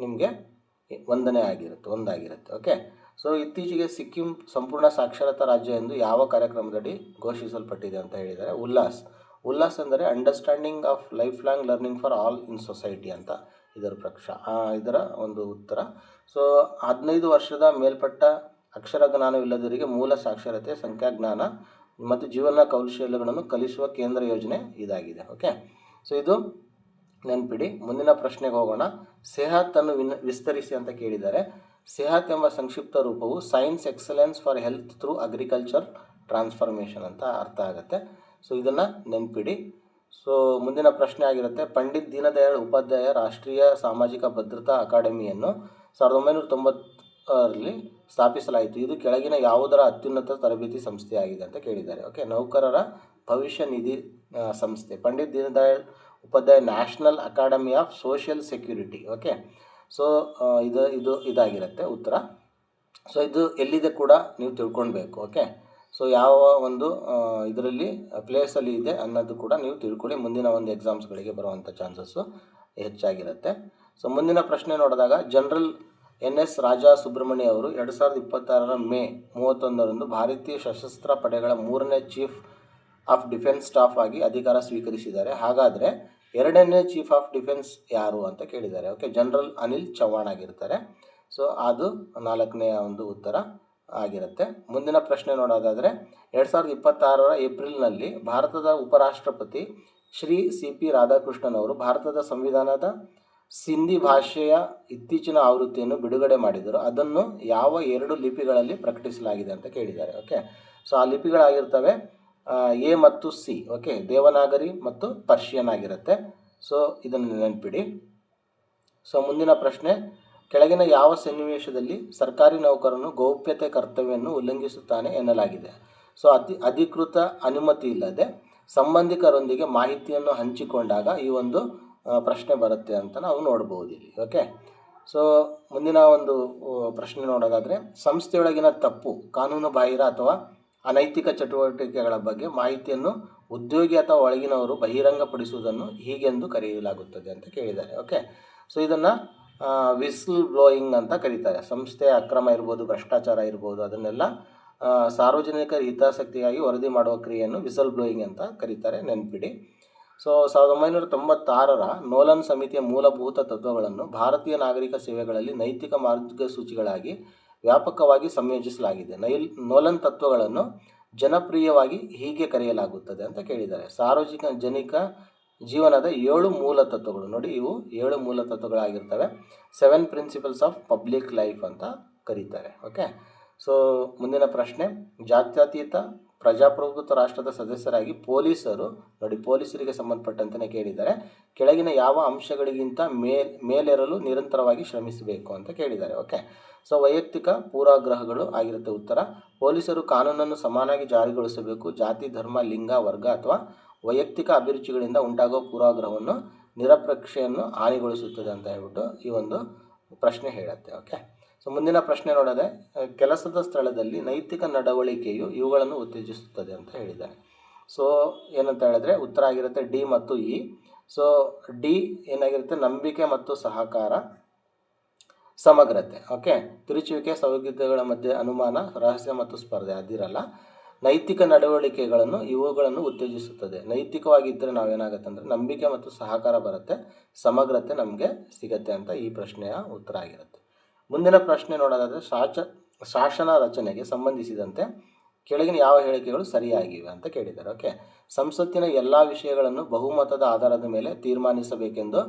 ನಿಮಗೆ 1ನೇ ಒಂದಾಗಿರುತ್ತೆ. ಓಕೆ, ಸೊ ಇತ್ತೀಚೆಗೆ ಸಿಕ್ಕಿಂ ಸಂಪೂರ್ಣ ಸಾಕ್ಷರತಾ ರಾಜ್ಯ ಎಂದು ಯಾವ ಕಾರ್ಯಕ್ರಮದಡಿ ಘೋಷಿಸಲ್ಪಟ್ಟಿದೆ ಅಂತ ಹೇಳಿದ್ದಾರೆ. ಉಲ್ಲಾಸ್ ಅಂದರೆ understanding of life long learning for all in society ಅಂತ ಇದರ ಒಂದು ಉತ್ತರ. ಸೊ 15 ವರ್ಷದ ಮೇಲ್ಪಟ್ಟ ಅಕ್ಷರ ಜ್ಞಾನವಿಲ್ಲದವರಿಗೆ ಮೂಲ ಸಾಕ್ಷರತೆ, ಸಂಖ್ಯಾಜ್ಞಾನ ಮತ್ತು ಜೀವನ ಕೌಶಲ್ಯಗಳನ್ನು ಕಲಿಸುವ ಕೇಂದ್ರ ಯೋಜನೆ ಇದಾಗಿದೆ. ಓಕೆ, ಸೊ ಇದು ನೆನ್ಪಿಡಿ. ಮುಂದಿನ ಪ್ರಶ್ನೆಗೆ ಹೋಗೋಣ. ಸೆಹತ್ ಅನ್ನು ವಿಸ್ತರಿಸಿ ಅಂತ ಕೇಳಿದ್ದಾರೆ. ಸೆಹತ್ ಎಂಬ ಸಂಕ್ಷಿಪ್ತ ರೂಪವು science excellence for health through agriculture transformation ಅಂತ ಅರ್ಥ ಆಗುತ್ತೆ. ಸೊ ಇದನ್ನು ನೆನ್ಪಿಡಿ. ಸೊ ಮುಂದಿನ ಪ್ರಶ್ನೆ ಆಗಿರುತ್ತೆ, ಪಂಡಿತ್ ದೀನದಯಾಳ್ ಉಪಾಧ್ಯಾಯ ರಾಷ್ಟ್ರೀಯ ಸಾಮಾಜಿಕ ಭದ್ರತಾ ಅಕಾಡೆಮಿಯನ್ನು 1990ರಲ್ಲಿ ಸ್ಥಾಪಿಸಲಾಯಿತು. ಇದು ಕೆಳಗಿನ ಯಾವುದರ ಅತ್ಯುನ್ನತ ತರಬೇತಿ ಸಂಸ್ಥೆಯಾಗಿದೆ ಅಂತ ಕೇಳಿದ್ದಾರೆ. ಓಕೆ, ನೌಕರರ ಭವಿಷ್ಯ ನಿಧಿ ಸಂಸ್ಥೆ. Pandit Deendayal Upadhyaya national academy of social security. Okay, so ಇದಾಗಿರುತ್ತೆ ಉತ್ತರ. ಸೊ ಇದು ಎಲ್ಲಿದೆ ಕೂಡ ನೀವು ತಿಳ್ಕೊಳ್ಬೇಕು. ಓಕೆ, ಸೊ ಯಾವ ಒಂದು ಇದರಲ್ಲಿ ಪ್ಲೇಸಲ್ಲಿ ಇದೆ ಅನ್ನೋದು ಕೂಡ ನೀವು ತಿಳ್ಕೊಳ್ಳಿ, ಮುಂದಿನ ಒಂದು ಎಕ್ಸಾಮ್ಸ್ಗಳಿಗೆ ಬರುವಂಥ ಚಾನ್ಸಸ್ಸು ಹೆಚ್ಚಾಗಿರುತ್ತೆ. ಸೊ ಮುಂದಿನ ಪ್ರಶ್ನೆ ನೋಡಿದಾಗ ಜನರಲ್ NS ರಾಜಾ ಸುಬ್ರಹ್ಮಣ್ಯ ಅವರು 2026 ಮೇ 31ರಂದು ಭಾರತೀಯ ಸಶಸ್ತ್ರ ಪಡೆಗಳ 3ನೇ ಚೀಫ್ ಆಫ್ ಡಿಫೆನ್ಸ್ ಸ್ಟಾಫ್ ಆಗಿ ಅಧಿಕಾರ ಸ್ವೀಕರಿಸಿದ್ದಾರೆ. ಹಾಗಾದರೆ 2ನೇ ಚೀಫ್ ಆಫ್ ಡಿಫೆನ್ಸ್ ಯಾರು ಅಂತ ಕೇಳಿದ್ದಾರೆ. ಓಕೆ, ಜನರಲ್ ಅನಿಲ್ ಚೌಹಾಣ್ ಆಗಿರ್ತಾರೆ. ಸೊ ಅದು 4ನೇ ಒಂದು ಉತ್ತರ ಆಗಿರುತ್ತೆ. ಮುಂದಿನ ಪ್ರಶ್ನೆ ನೋಡೋದಾದರೆ 2026 ಏಪ್ರಿಲ್ನಲ್ಲಿ ಭಾರತದ ಉಪರಾಷ್ಟ್ರಪತಿ ಶ್ರೀ CP ರಾಧಾಕೃಷ್ಣನ್ ಅವರು ಭಾರತದ ಸಂವಿಧಾನದ ಸಿಂಧಿ ಭಾಷೆಯ ಇತ್ತೀಚಿನ ಆವೃತ್ತಿಯನ್ನು ಬಿಡುಗಡೆ ಮಾಡಿದರು. ಅದನ್ನು ಯಾವ 2 ಲಿಪಿಗಳಲ್ಲಿ ಪ್ರಕಟಿಸಲಾಗಿದೆ ಅಂತ ಕೇಳಿದ್ದಾರೆ. ಓಕೆ, ಸೊ ಆ ಲಿಪಿಗಳಾಗಿರ್ತವೆ A ಮತ್ತು C. ಓಕೆ, ದೇವನಾಗರಿ ಮತ್ತು ಪರ್ಷಿಯನ್ ಆಗಿರುತ್ತೆ. ಸೊ ಇದನ್ನು ನೆನಪಿಡಿ. ಸೊ ಮುಂದಿನ ಪ್ರಶ್ನೆ, ಕೆಳಗಿನ ಯಾವ ಸನ್ನಿವೇಶದಲ್ಲಿ ಸರ್ಕಾರಿ ನೌಕರನು ಗೌಪ್ಯತೆ ಕರ್ತವ್ಯವನ್ನು ಉಲ್ಲಂಘಿಸುತ್ತಾನೆ ಎನ್ನಲಾಗಿದೆ. ಸೊ ಅಧಿಕೃತ ಅನುಮತಿ ಇಲ್ಲದೆ ಸಂಬಂಧಿಕರೊಂದಿಗೆ ಮಾಹಿತಿಯನ್ನು ಹಂಚಿಕೊಂಡಾಗ ಈ ಒಂದು ಪ್ರಶ್ನೆ ಬರುತ್ತೆ ಅಂತ ನಾವು ನೋಡ್ಬೋದು ಇಲ್ಲಿ. ಓಕೆ, ಸೊ ಮುಂದಿನ ಒಂದು ಪ್ರಶ್ನೆ ನೋಡೋದಾದರೆ ಸಂಸ್ಥೆಯೊಳಗಿನ ತಪ್ಪು, ಕಾನೂನು ಬಾಹಿರ ಅಥವಾ ಅನೈತಿಕ ಚಟುವಟಿಕೆಗಳ ಬಗ್ಗೆ ಮಾಹಿತಿಯನ್ನು ಉದ್ಯೋಗಿ ಅಥವಾ ಒಳಗಿನವರು ಬಹಿರಂಗಪಡಿಸುವುದನ್ನು ಹೀಗೆಂದು ಕರೆಯಲಾಗುತ್ತದೆ ಅಂತ ಕೇಳಿದ್ದಾರೆ. ಓಕೆ, ಸೊ ಇದನ್ನು ವಿಸ್ಲ್ ಬ್ಲೋಯಿಂಗ್ ಅಂತ ಕರೀತಾರೆ. ಸಂಸ್ಥೆಯ ಅಕ್ರಮ ಇರ್ಬೋದು, ಭ್ರಷ್ಟಾಚಾರ ಇರ್ಬೋದು, ಅದನ್ನೆಲ್ಲ ಸಾರ್ವಜನಿಕ ಹಿತಾಸಕ್ತಿಗಾಗಿ ವರದಿ ಮಾಡುವ ಕ್ರಿಯೆಯನ್ನು ವಿಸಲ್ ಬ್ಲೋಯಿಂಗ್ ಅಂತ ಕರೀತಾರೆ, ನೆನಪಿಡಿ. ಸೊ 1996ರ ನೋಲನ್ ಸಮಿತಿಯ ಮೂಲಭೂತ ತತ್ವಗಳನ್ನು ಭಾರತೀಯ ನಾಗರಿಕ ಸೇವೆಗಳಲ್ಲಿ ನೈತಿಕ ಮಾರ್ಗಸೂಚಿಗಳಾಗಿ ವ್ಯಾಪಕವಾಗಿ ಸಂಯೋಜಿಸಲಾಗಿದೆ. ನೋಲನ್ ತತ್ವಗಳನ್ನು ಜನಪ್ರಿಯವಾಗಿ ಹೀಗೆ ಕರೆಯಲಾಗುತ್ತದೆ ಅಂತ ಕೇಳಿದ್ದಾರೆ. ಸಾರ್ವಜನಿಕ ಜೀವನದ 7 ಮೂಲ ತತ್ವಗಳು. ನೋಡಿ, ಇವು 7 ಮೂಲ ತತ್ವಗಳಾಗಿರ್ತವೆ. 7 ಪ್ರಿನ್ಸಿಪಲ್ಸ್ ಆಫ್ ಪಬ್ಲಿಕ್ ಲೈಫ್ ಅಂತ ಕರೀತಾರೆ. ಓಕೆ, ಸೊ ಮುಂದಿನ ಪ್ರಶ್ನೆ, ಜಾತ್ಯತೀತ ಪ್ರಜಾಪ್ರಭುತ್ವ ರಾಷ್ಟ್ರದ ಸದಸ್ಯರಾಗಿ ಪೊಲೀಸರು, ನೋಡಿ ಪೊಲೀಸರಿಗೆ ಸಂಬಂಧಪಟ್ಟಂತೆ ಕೇಳಿದ್ದಾರೆ, ಕೆಳಗಿನ ಯಾವ ಅಂಶಗಳಿಗಿಂತ ಮೇಲೇರಲು ನಿರಂತರವಾಗಿ ಶ್ರಮಿಸಬೇಕು ಅಂತ ಕೇಳಿದ್ದಾರೆ. ಓಕೆ, ಸೊ ವೈಯಕ್ತಿಕ ಪೂರ್ವಾಗ್ರಹಗಳು ಆಗಿರುತ್ತೆ ಉತ್ತರ. ಪೊಲೀಸರು ಕಾನೂನನ್ನು ಸಮಾನಾಗಿ ಜಾರಿಗೊಳಿಸಬೇಕು. ಜಾತಿ, ಧರ್ಮ, ಲಿಂಗ, ವರ್ಗ ಅಥವಾ ವೈಯಕ್ತಿಕ ಅಭಿರುಚಿಗಳಿಂದ ಉಂಟಾಗುವ ಪೂರ್ವಾಗ್ರಹವನ್ನು ನಿರಪೇಕ್ಷೆಯನ್ನು ಹಾನಿಗೊಳಿಸುತ್ತದೆ ಅಂತ ಹೇಳ್ಬಿಟ್ಟು ಈ ಒಂದು ಪ್ರಶ್ನೆ ಹೇಳುತ್ತೆ. ಓಕೆ, ಸೊ ಮುಂದಿನ ಪ್ರಶ್ನೆ ನೋಡೋದೆ, ಕೆಲಸದ ಸ್ಥಳದಲ್ಲಿ ನೈತಿಕ ನಡವಳಿಕೆಯು ಇವುಗಳನ್ನು ಉತ್ತೇಜಿಸುತ್ತದೆ ಅಂತ ಹೇಳಿದ್ದಾರೆ. ಸೊ ಏನಂತ ಹೇಳಿದ್ರೆ ಉತ್ತರ ಆಗಿರುತ್ತೆ ಡಿ ಮತ್ತು ಇ. ಸೊ ಡಿ ಏನಾಗಿರುತ್ತೆ, ನಂಬಿಕೆ ಮತ್ತು ಸಹಕಾರ, ಸಮಗ್ರತೆ. ಓಕೆ, ತಿರುಚುವಿಕೆ, ಸೌಹಾರ್ದಗಳ ಮಧ್ಯೆ ಅನುಮಾನ, ರಹಸ್ಯ ಮತ್ತು ಸ್ಪರ್ಧೆ ಅದಿರಲ್ಲ. ನೈತಿಕ ನಡವಳಿಕೆಗಳನ್ನು ಇವುಗಳನ್ನು ಉತ್ತೇಜಿಸುತ್ತದೆ. ನೈತಿಕವಾಗಿದ್ದರೆ ನಾವೇನಾಗುತ್ತೆ ಅಂದರೆ ನಂಬಿಕೆ ಮತ್ತು ಸಹಕಾರ ಬರುತ್ತೆ, ಸಮಗ್ರತೆ ನಮಗೆ ಸಿಗತ್ತೆ ಅಂತ ಈ ಪ್ರಶ್ನೆಯ ಉತ್ತರ ಆಗಿರುತ್ತೆ. ಮುಂದಿನ ಪ್ರಶ್ನೆ ನೋಡೋದಾದರೆ ಶಾಸನ ರಚನೆಗೆ ಸಂಬಂಧಿಸಿದಂತೆ ಕೆಳಗಿನ ಯಾವ ಹೇಳಿಕೆಗಳು ಸರಿಯಾಗಿವೆ ಅಂತ ಕೇಳಿದ್ದಾರೆ. ಓಕೆ, ಸಂಸತ್ತಿನ ಎಲ್ಲ ವಿಷಯಗಳನ್ನು ಬಹುಮತದ ಆಧಾರದ ಮೇಲೆ ತೀರ್ಮಾನಿಸಬೇಕೆಂದು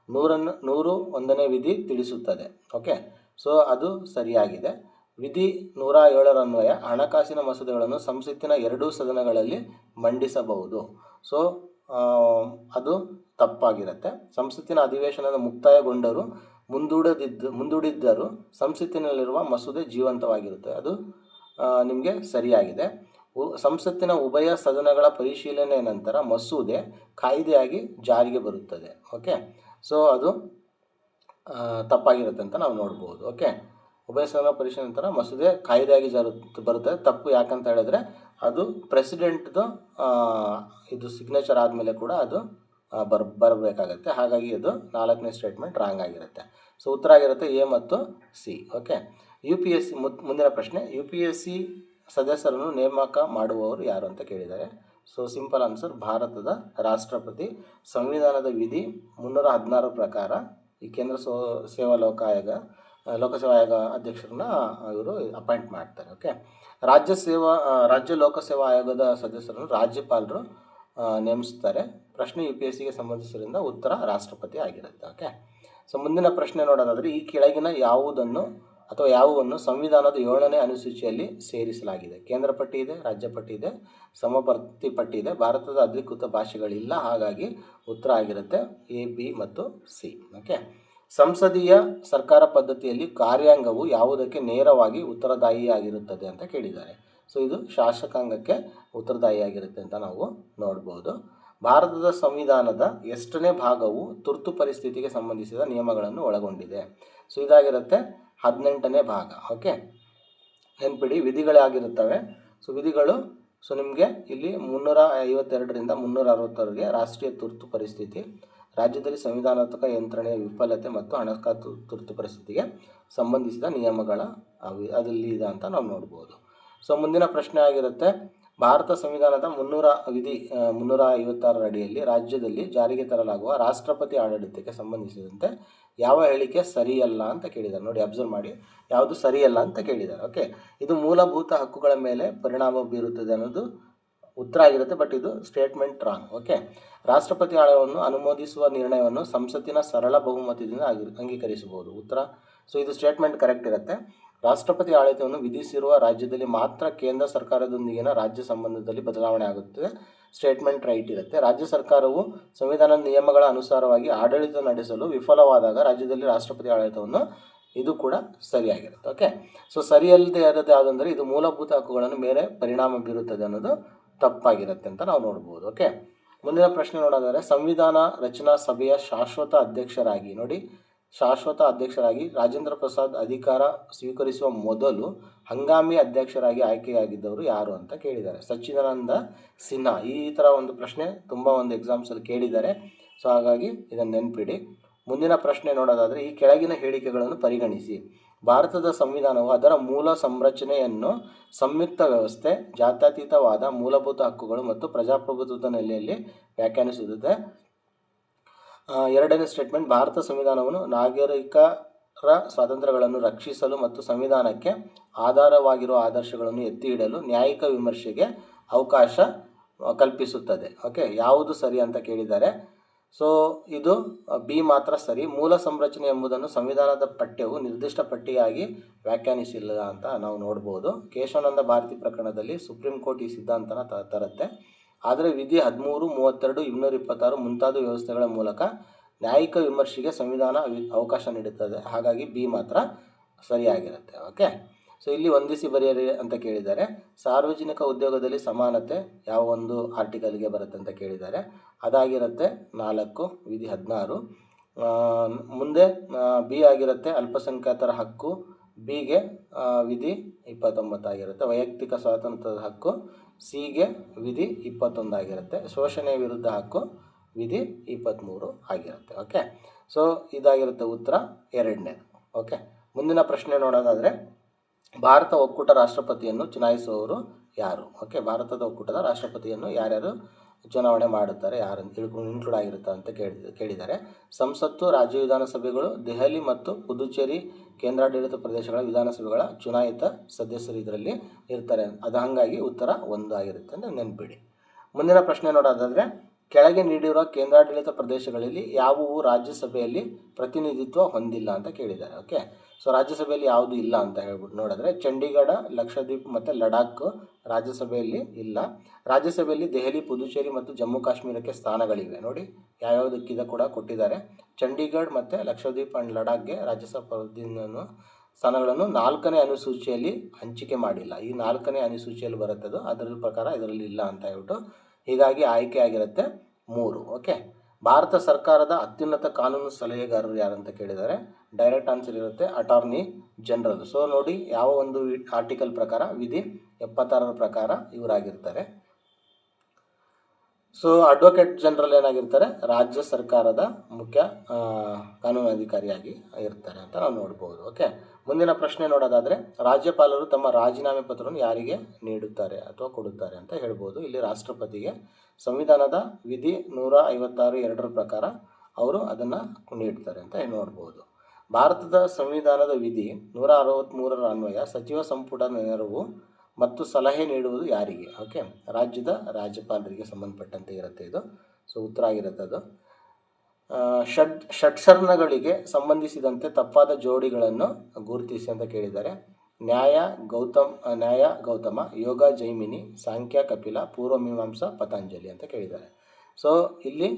101ನೇ ವಿಧಿ ತಿಳಿಸುತ್ತದೆ. ಓಕೆ, ಸೊ ಅದು ಸರಿಯಾಗಿದೆ. ವಿಧಿ 107ರನ್ವಯ ಹಣಕಾಸಿನ ಮಸೂದೆಗಳನ್ನು ಸಂಸತ್ತಿನ 2 ಸದನಗಳಲ್ಲಿ ಮಂಡಿಸಬಹುದು. ಸೊ ಅದು ತಪ್ಪಾಗಿರುತ್ತೆ. ಸಂಸತ್ತಿನ ಅಧಿವೇಶನದ ಮುಕ್ತಾಯಗೊಂಡರೂ ಮುಂದೂಡಿದ್ದರೂ ಸಂಸತ್ತಿನಲ್ಲಿರುವ ಮಸೂದೆ ಜೀವಂತವಾಗಿರುತ್ತೆ. ಅದು ನಿಮಗೆ ಸರಿಯಾಗಿದೆ. ಸಂಸತ್ತಿನ ಉಭಯ ಸದನಗಳ ಪರಿಶೀಲನೆಯ ನಂತರ ಮಸೂದೆ ಕಾಯ್ದೆಯಾಗಿ ಜಾರಿಗೆ ಬರುತ್ತದೆ. ಓಕೆ, ಸೊ ಅದು ತಪ್ಪಾಗಿರುತ್ತೆ ಅಂತ ನಾವು ನೋಡ್ಬೋದು. ಓಕೆ, ಉಭಯ ಸದನ ಪರಿಶೀಲನೆ ನಂತರ ಮಸೂದೆ ಕಾಯ್ದೆಯಾಗಿ ಬರುತ್ತದೆ. ತಪ್ಪು ಯಾಕಂತ ಹೇಳಿದ್ರೆ ಅದು ಪ್ರೆಸಿಡೆಂಟ್ದು ಇದು ಸಿಗ್ನೇಚರ್ ಆದಮೇಲೆ ಕೂಡ ಅದು ಬರಬೇಕಾಗತ್ತೆ. ಹಾಗಾಗಿ ಅದು 4ನೇ ಸ್ಟೇಟ್ಮೆಂಟ್ ರಾಂಗ್ ಆಗಿರುತ್ತೆ. ಸೊ ಉತ್ತರ ಆಗಿರುತ್ತೆ ಎ ಮತ್ತು ಸಿ. ಓಕೆ, UPSC ಮುಂದಿನ ಪ್ರಶ್ನೆ, UPSC ಸದಸ್ಯರನ್ನು ನೇಮಕ ಮಾಡುವವರು ಯಾರು ಅಂತ ಕೇಳಿದ್ದಾರೆ. ಸೊ ಸಿಂಪಲ್ ಆನ್ಸರ್, ಭಾರತದ ರಾಷ್ಟ್ರಪತಿ. ಸಂವಿಧಾನದ ವಿಧಿ 316 ಪ್ರಕಾರ ಈ ಕೇಂದ್ರ ಸೇವಾ ಲೋಕಸೇವಾ ಆಯೋಗ ಅಧ್ಯಕ್ಷರನ್ನ ಇವರು ಅಪಾಯಿಂಟ್ ಮಾಡ್ತಾರೆ. ಓಕೆ, ರಾಜ್ಯ ಲೋಕಸೇವಾ ಆಯೋಗದ ಸದಸ್ಯರನ್ನು ರಾಜ್ಯಪಾಲರು ನೇಮಿಸ್ತಾರೆ. ಪ್ರಶ್ನೆ UPSCಗೆ ಸಂಬಂಧಿಸಿದ್ರಿಂದ ಉತ್ತರ ರಾಷ್ಟ್ರಪತಿ ಆಗಿರುತ್ತೆ. ಓಕೆ, ಸೊ ಮುಂದಿನ ಪ್ರಶ್ನೆ ನೋಡೋದಾದರೆ ಈ ಕೆಳಗಿನ ಯಾವುವನ್ನು ಸಂವಿಧಾನದ 7ನೇ ಅನುಸೂಚಿಯಲ್ಲಿ ಸೇರಿಸಲಾಗಿದೆ. ಕೇಂದ್ರ ಪಟ್ಟಿ ಇದೆ, ರಾಜ್ಯ ಪಟ್ಟಿ ಇದೆ, ಸಮವರ್ತಿ ಪಟ್ಟಿ ಇದೆ. ಭಾರತದ ಅಧಿಕೃತ ಭಾಷೆಗಳಿಲ್ಲ. ಹಾಗಾಗಿ ಉತ್ತರ ಆಗಿರುತ್ತೆ A, B ಮತ್ತು C. ಓಕೆ, ಸಂಸದೀಯ ಸರ್ಕಾರ ಪದ್ಧತಿಯಲ್ಲಿ ಕಾರ್ಯಾಂಗವು ಯಾವುದಕ್ಕೆ ನೇರವಾಗಿ ಉತ್ತರದಾಯಿಯಾಗಿರುತ್ತದೆ ಅಂತ ಕೇಳಿದ್ದಾರೆ. ಸೊ ಇದು ಶಾಸಕಾಂಗಕ್ಕೆ ಉತ್ತರದಾಯಿಯಾಗಿರುತ್ತೆ ಅಂತ ನಾವು ನೋಡ್ಬೋದು. ಭಾರತದ ಸಂವಿಧಾನದ ಎಷ್ಟನೇ ಭಾಗವು ತುರ್ತು ಪರಿಸ್ಥಿತಿಗೆ ಸಂಬಂಧಿಸಿದ ನಿಯಮಗಳನ್ನು ಒಳಗೊಂಡಿದೆ? ಸೊ ಇದಾಗಿರುತ್ತೆ 18ನೇ ಭಾಗ. ಓಕೆ, ನೆನ್ಪಿಡಿ, ವಿಧಿಗಳಾಗಿರುತ್ತವೆ. ಸೊ ವಿಧಿಗಳು, ಸೊ ನಿಮಗೆ ಇಲ್ಲಿ 352ರಿಂದ 360ವರೆಗೆ ರಾಷ್ಟ್ರೀಯ ತುರ್ತು ಪರಿಸ್ಥಿತಿ, ರಾಜ್ಯದಲ್ಲಿ ಸಂವಿಧಾನಾತ್ಮಕ ಯಂತ್ರಣೆಯ ವಿಫಲತೆ ಮತ್ತು ಹಣಕಾಸು ತುರ್ತು ಪರಿಸ್ಥಿತಿಗೆ ಸಂಬಂಧಿಸಿದ ನಿಯಮಗಳ ಅದಲ್ಲಿ ಇದೆ ಅಂತ ನಾವು ನೋಡ್ಬೋದು. ಸೊ ಮುಂದಿನ ಪ್ರಶ್ನೆ ಆಗಿರುತ್ತೆ, ಭಾರತ ಸಂವಿಧಾನದ 356 ಅಡಿಯಲ್ಲಿ ರಾಜ್ಯದಲ್ಲಿ ಜಾರಿಗೆ ತರಲಾಗುವ ರಾಷ್ಟ್ರಪತಿ ಆಡಳಿತಕ್ಕೆ ಸಂಬಂಧಿಸಿದಂತೆ ಯಾವ ಹೇಳಿಕೆ ಸರಿಯಲ್ಲ ಅಂತ ಕೇಳಿದ್ದಾರೆ. ನೋಡಿ, ಅಬ್ಸರ್ವ್ ಮಾಡಿ, ಯಾವುದು ಸರಿಯಲ್ಲ ಅಂತ ಕೇಳಿದ್ದಾರೆ. ಓಕೆ, ಇದು ಮೂಲಭೂತ ಹಕ್ಕುಗಳ ಮೇಲೆ ಪರಿಣಾಮ ಬೀರುತ್ತದೆ ಅನ್ನೋದು ಉತ್ತರ ಆಗಿರುತ್ತೆ, ಬಟ್ ಇದು ಸ್ಟೇಟ್ಮೆಂಟ್ ರಾಂಗ್. ಓಕೆ, ರಾಷ್ಟ್ರಪತಿ ಆಡಳಿತವನ್ನು ಅನುಮೋದಿಸುವ ನಿರ್ಣಯವನ್ನು ಸಂಸತ್ತಿನ ಸರಳ ಬಹುಮತದಿಂದ ಅಂಗೀಕರಿಸಬಹುದು. ಉತ್ತರ, ಸೊ ಇದು ಸ್ಟೇಟ್ಮೆಂಟ್ ಕರೆಕ್ಟ್ ಇರುತ್ತೆ. ರಾಷ್ಟ್ರಪತಿ ಆಡಳಿತವನ್ನು ವಿಧಿಸಿರುವ ರಾಜ್ಯದಲ್ಲಿ ಮಾತ್ರ ಕೇಂದ್ರ ಸರ್ಕಾರದೊಂದಿಗಿನ ರಾಜ್ಯ ಸಂಬಂಧದಲ್ಲಿ ಬದಲಾವಣೆ ಆಗುತ್ತದೆ. ಸ್ಟೇಟ್ಮೆಂಟ್ ರೈಟ್ ಇರುತ್ತೆ. ರಾಜ್ಯ ಸರ್ಕಾರವು ಸಂವಿಧಾನದ ನಿಯಮಗಳ ಅನುಸಾರವಾಗಿ ಆಡಳಿತ ನಡೆಸಲು ವಿಫಲವಾದಾಗ ರಾಜ್ಯದಲ್ಲಿ ರಾಷ್ಟ್ರಪತಿ ಆಡಳಿತವನ್ನು, ಇದು ಕೂಡ ಸರಿಯಾಗಿರುತ್ತೆ. ಓಕೆ, ಸೊ ಸರಿಯಲ್ಲದೆ ಇರೋದು ಯಾವುದಂದರೆ ಇದು ಮೂಲಭೂತ ಹಕ್ಕುಗಳನ್ನು ಮೇಲೆ ಪರಿಣಾಮ ಬೀರುತ್ತದೆ ಅನ್ನೋದು ತಪ್ಪಾಗಿರುತ್ತೆ ಅಂತ ನಾವು ನೋಡ್ಬೋದು. ಓಕೆ, ಮುಂದಿನ ಪ್ರಶ್ನೆ ನೋಡೋದಾದರೆ, ಸಂವಿಧಾನ ರಚನಾ ಸಭೆಯ ಶಾಶ್ವತ ಅಧ್ಯಕ್ಷರಾಗಿ, ನೋಡಿ, ಶಾಶ್ವತ ಅಧ್ಯಕ್ಷರಾಗಿ ರಾಜೇಂದ್ರ ಪ್ರಸಾದ್ ಅಧಿಕಾರ ಸ್ವೀಕರಿಸುವ ಮೊದಲು ಹಂಗಾಮಿ ಅಧ್ಯಕ್ಷರಾಗಿ ಆಯ್ಕೆಯಾಗಿದ್ದವರು ಯಾರು ಅಂತ ಕೇಳಿದ್ದಾರೆ. ಸಚ್ಚಿದಾನಂದ ಸಿನ್ಹಾ. ಈ ಥರ ಒಂದು ಪ್ರಶ್ನೆ ತುಂಬ ಒಂದು ಎಕ್ಸಾಮ್ಸಲ್ಲಿ ಕೇಳಿದ್ದಾರೆ. ಸೊ ಹಾಗಾಗಿ ಇದನ್ನು ನೆನಪಿಡಿ. ಮುಂದಿನ ಪ್ರಶ್ನೆ ನೋಡೋದಾದರೆ, ಈ ಕೆಳಗಿನ ಹೇಳಿಕೆಗಳನ್ನು ಪರಿಗಣಿಸಿ. ಭಾರತದ ಸಂವಿಧಾನವು ಅದರ ಮೂಲ ಸಂರಚನೆಯನ್ನು ಸಂಯುಕ್ತ ವ್ಯವಸ್ಥೆ, ಜಾತ್ಯತೀತವಾದ, ಮೂಲಭೂತ ಹಕ್ಕುಗಳು ಮತ್ತು ಪ್ರಜಾಪ್ರಭುತ್ವದ ನೆಲೆಯಲ್ಲಿ ವ್ಯಾಖ್ಯಾನಿಸುತ್ತದೆ. ಎರಡನೇ ಸ್ಟೇಟ್ಮೆಂಟ್, ಭಾರತ ಸಂವಿಧಾನವನ್ನು ನಾಗರಿಕರ ಸ್ವಾತಂತ್ರ್ಯಗಳನ್ನು ರಕ್ಷಿಸಲು ಮತ್ತು ಸಂವಿಧಾನಕ್ಕೆ ಆಧಾರವಾಗಿರುವ ಆದರ್ಶಗಳನ್ನು ಎತ್ತಿ ಹಿಡಲು ನ್ಯಾಯಿಕ ವಿಮರ್ಶೆಗೆ ಅವಕಾಶ ಕಲ್ಪಿಸುತ್ತದೆ. ಓಕೆ, ಯಾವುದು ಸರಿ ಅಂತ ಕೇಳಿದ್ದಾರೆ. ಸೊ ಇದು ಬಿ ಮಾತ್ರ ಸರಿ. ಮೂಲ ಸಂರಚನೆ ಎಂಬುದನ್ನು ಸಂವಿಧಾನದ ಪಠ್ಯವು ನಿರ್ದಿಷ್ಟ ಪಟ್ಟಿಯಾಗಿ ವ್ಯಾಖ್ಯಾನಿಸಿಲ್ಲ ಅಂತ ನಾವು ನೋಡ್ಬೋದು. ಕೇಶವಾನಂದ ಭಾರತಿ ಪ್ರಕರಣದಲ್ಲಿ ಸುಪ್ರೀಂ ಕೋರ್ಟ್ ಈ ಸಿದ್ಧಾಂತನ ತರುತ್ತೆ. ಆದರೆ ವಿಧಿ 13, 32, 226 ಮುಂತಾದ ವ್ಯವಸ್ಥೆಗಳ ಮೂಲಕ ನ್ಯಾಯಿಕ ವಿಮರ್ಶೆಗೆ ಸಂವಿಧಾನ ಅವಕಾಶ ನೀಡುತ್ತದೆ. ಹಾಗಾಗಿ ಬಿ ಮಾತ್ರ ಸರಿಯಾಗಿರುತ್ತೆ. ಓಕೆ, ಸೊ ಇಲ್ಲಿ ಹೊಂದಿಸಿ ಬರೆಯಿರಿ ಅಂತ ಕೇಳಿದ್ದಾರೆ. ಸಾರ್ವಜನಿಕ ಉದ್ಯೋಗದಲ್ಲಿ ಸಮಾನತೆ ಯಾವ ಒಂದು ಆರ್ಟಿಕಲ್ಗೆ ಬರುತ್ತೆ ಅಂತ ಕೇಳಿದ್ದಾರೆ. ಅದಾಗಿರುತ್ತೆ 4, ವಿಧಿ 16. ಮುಂದೆ ಬಿ ಆಗಿರುತ್ತೆ ಅಲ್ಪಸಂಖ್ಯಾತರ ಹಕ್ಕು, ಬಿಗೆ ವಿಧಿ 29 ಆಗಿರುತ್ತೆ. ವೈಯಕ್ತಿಕ ಸ್ವಾತಂತ್ರ್ಯದ ಹಕ್ಕು, ಸಿಗೆ ವಿಧಿ 21 ಆಗಿರುತ್ತೆ. ಶೋಷಣೆಯ ವಿರುದ್ಧ ಹಕ್ಕು ವಿಧಿ 23 ಆಗಿರುತ್ತೆ. ಓಕೆ, ಸೊ ಇದಾಗಿರುತ್ತೆ ಉತ್ತರ ಎರಡನೇದು. ಓಕೆ, ಮುಂದಿನ ಪ್ರಶ್ನೆ ನೋಡೋದಾದರೆ, ಭಾರತ ಒಕ್ಕೂಟ ರಾಷ್ಟ್ರಪತಿಯನ್ನು ಚುನಾಯಿಸುವವರು ಯಾರು? ಓಕೆ, ಭಾರತದ ಒಕ್ಕೂಟದ ರಾಷ್ಟ್ರಪತಿಯನ್ನು ಯಾರ್ಯಾರು ಚುನಾವಣೆ ಮಾಡುತ್ತಾರೆ, ಯಾರು ಇನ್ಕ್ಲೂಡ್ ಆಗಿರುತ್ತೆ ಅಂತ ಕೇಳಿದ್ದಾರೆ. ಸಂಸತ್ತು, ರಾಜ್ಯ ವಿಧಾನಸಭೆಗಳು, ದೆಹಲಿ ಮತ್ತು ಪುದುಚೇರಿ ಕೇಂದ್ರಾಡಳಿತ ಪ್ರದೇಶಗಳ ವಿಧಾನಸಭೆಗಳ ಚುನಾಯಿತ ಸದಸ್ಯರು ಇದರಲ್ಲಿ ಇರ್ತಾರೆ. ಅದು ಹಾಗಾಗಿ ಉತ್ತರ 1 ಆಗಿರುತ್ತೆ ಅಂತ ನೆನಪಿಡಿ. ಮುಂದಿನ ಪ್ರಶ್ನೆ ನೋಡೋದಾದರೆ, ಕೆಳಗೆ ನೀಡಿರುವ ಕೇಂದ್ರಾಡಳಿತ ಪ್ರದೇಶಗಳಲ್ಲಿ ಯಾವುವು ರಾಜ್ಯಸಭೆಯಲ್ಲಿ ಪ್ರತಿನಿಧಿತ್ವ ಹೊಂದಿಲ್ಲ ಅಂತ ಕೇಳಿದ್ದಾರೆ. ಓಕೆ, ಸೊ ರಾಜ್ಯಸಭೆಯಲ್ಲಿ ಯಾವುದು ಇಲ್ಲ ಅಂತ ಹೇಳ್ಬಿಟ್ಟು ನೋಡಿದ್ರೆ, ಚಂಡೀಗಢ, ಲಕ್ಷದ್ವೀಪ್ ಮತ್ತು ಲಡಾಖ್ ರಾಜ್ಯಸಭೆಯಲ್ಲಿ ಇಲ್ಲ. ರಾಜ್ಯಸಭೆಯಲ್ಲಿ ದೆಹಲಿ, ಪುದುಚೇರಿ ಮತ್ತು ಜಮ್ಮು ಕಾಶ್ಮೀರಕ್ಕೆ ಸ್ಥಾನಗಳಿವೆ. ನೋಡಿ, ಯಾವ್ಯಾವುದಕ್ಕಿದೆ ಕೂಡ ಕೊಟ್ಟಿದ್ದಾರೆ. ಚಂಡೀಗಢ ಮತ್ತು ಲಕ್ಷದ್ವೀಪ್ ಆ್ಯಂಡ್ ಲಡಾಖ್ಗೆ ರಾಜ್ಯಸಭಾ ಸ್ಥಾನಗಳನ್ನು 4ನೇ ಅನುಸೂಚಿಯಲ್ಲಿ ಹಂಚಿಕೆ ಮಾಡಿಲ್ಲ. ಈ 4ನೇ ಅನುಸೂಚಿಯಲ್ಲಿ ಬರುತ್ತದು, ಅದರ ಪ್ರಕಾರ ಇದರಲ್ಲಿ ಇಲ್ಲ ಅಂತ ಹೇಳ್ಬಿಟ್ಟು, ಹೀಗಾಗಿ ಆಯ್ಕೆ ಆಗಿರುತ್ತೆ 3. ಓಕೆ, ಭಾರತ ಸರ್ಕಾರದ ಅತ್ಯುನ್ನತ ಕಾನೂನು ಸಲಹೆಗಾರರು ಯಾರು ಅಂತ ಕೇಳಿದ್ದಾರೆ. ಡೈರೆಕ್ಟ್ ಆನ್ಸರ್ ಇರುತ್ತೆ ಅಟಾರ್ನಿ ಜನರಲ್. ಸೊ ನೋಡಿ, ಯಾವ ಒಂದು ಆರ್ಟಿಕಲ್ ಪ್ರಕಾರ, ವಿಧಿ 76 ಪ್ರಕಾರ ಇವರಾಗಿರ್ತಾರೆ. ಸೊ ಅಡ್ವೊಕೇಟ್ ಜನರಲ್ ಏನಾಗಿರ್ತಾರೆ, ರಾಜ್ಯ ಸರ್ಕಾರದ ಮುಖ್ಯ ಕಾನೂನು ಅಧಿಕಾರಿಯಾಗಿ ಇರ್ತಾರೆ ಅಂತ ನಾವು ನೋಡ್ಬೋದು. ಓಕೆ, ಮುಂದಿನ ಪ್ರಶ್ನೆ ನೋಡೋದಾದರೆ, ರಾಜ್ಯಪಾಲರು ತಮ್ಮ ರಾಜೀನಾಮೆ ಪತ್ರವನ್ನು ಯಾರಿಗೆ ನೀಡುತ್ತಾರೆ ಅಥವಾ ಕೊಡುತ್ತಾರೆ ಅಂತ ಹೇಳ್ಬೋದು. ಇಲ್ಲಿ ರಾಷ್ಟ್ರಪತಿಗೆ. ಸಂವಿಧಾನದ ವಿಧಿ 156(2) ಪ್ರಕಾರ ಅವರು ಅದನ್ನು ನೀಡ್ತಾರೆ ಅಂತ ನೋಡ್ಬೋದು. ಭಾರತದ ಸಂವಿಧಾನದ ವಿಧಿ 163 ಅನ್ವಯ ಸಚಿವ ಸಂಪುಟ ನೆರವು ಮತ್ತು ಸಲಹೆ ನೀಡುವುದು ಯಾರಿಗೆ? ಓಕೆ, ರಾಜ್ಯದ ರಾಜ್ಯಪಾಲರಿಗೆ ಸಂಬಂಧಪಟ್ಟಂತೆ ಇರುತ್ತೆ ಇದು. ಸೊ ಉತ್ತರ ಆಗಿರುತ್ತೆ ಅದು. ಷಟ್ಸರ್ಣಗಳಿಗೆ ಸಂಬಂಧಿಸಿದಂತೆ ತಪ್ಪಾದ ಜೋಡಿಗಳನ್ನು ಗುರುತಿಸಿ ಅಂತ ಕೇಳಿದ್ದಾರೆ. ನ್ಯಾಯ ಗೌತಮ, ಯೋಗ ಜೈಮಿನಿ, ಸಾಂಖ್ಯ ಕಪಿಲ, ಪೂರ್ವಮೀಮಾಂಸಾ ಪತಂಜಲಿ ಅಂತ ಕೇಳಿದ್ದಾರೆ. ಸೊ ಇಲ್ಲಿ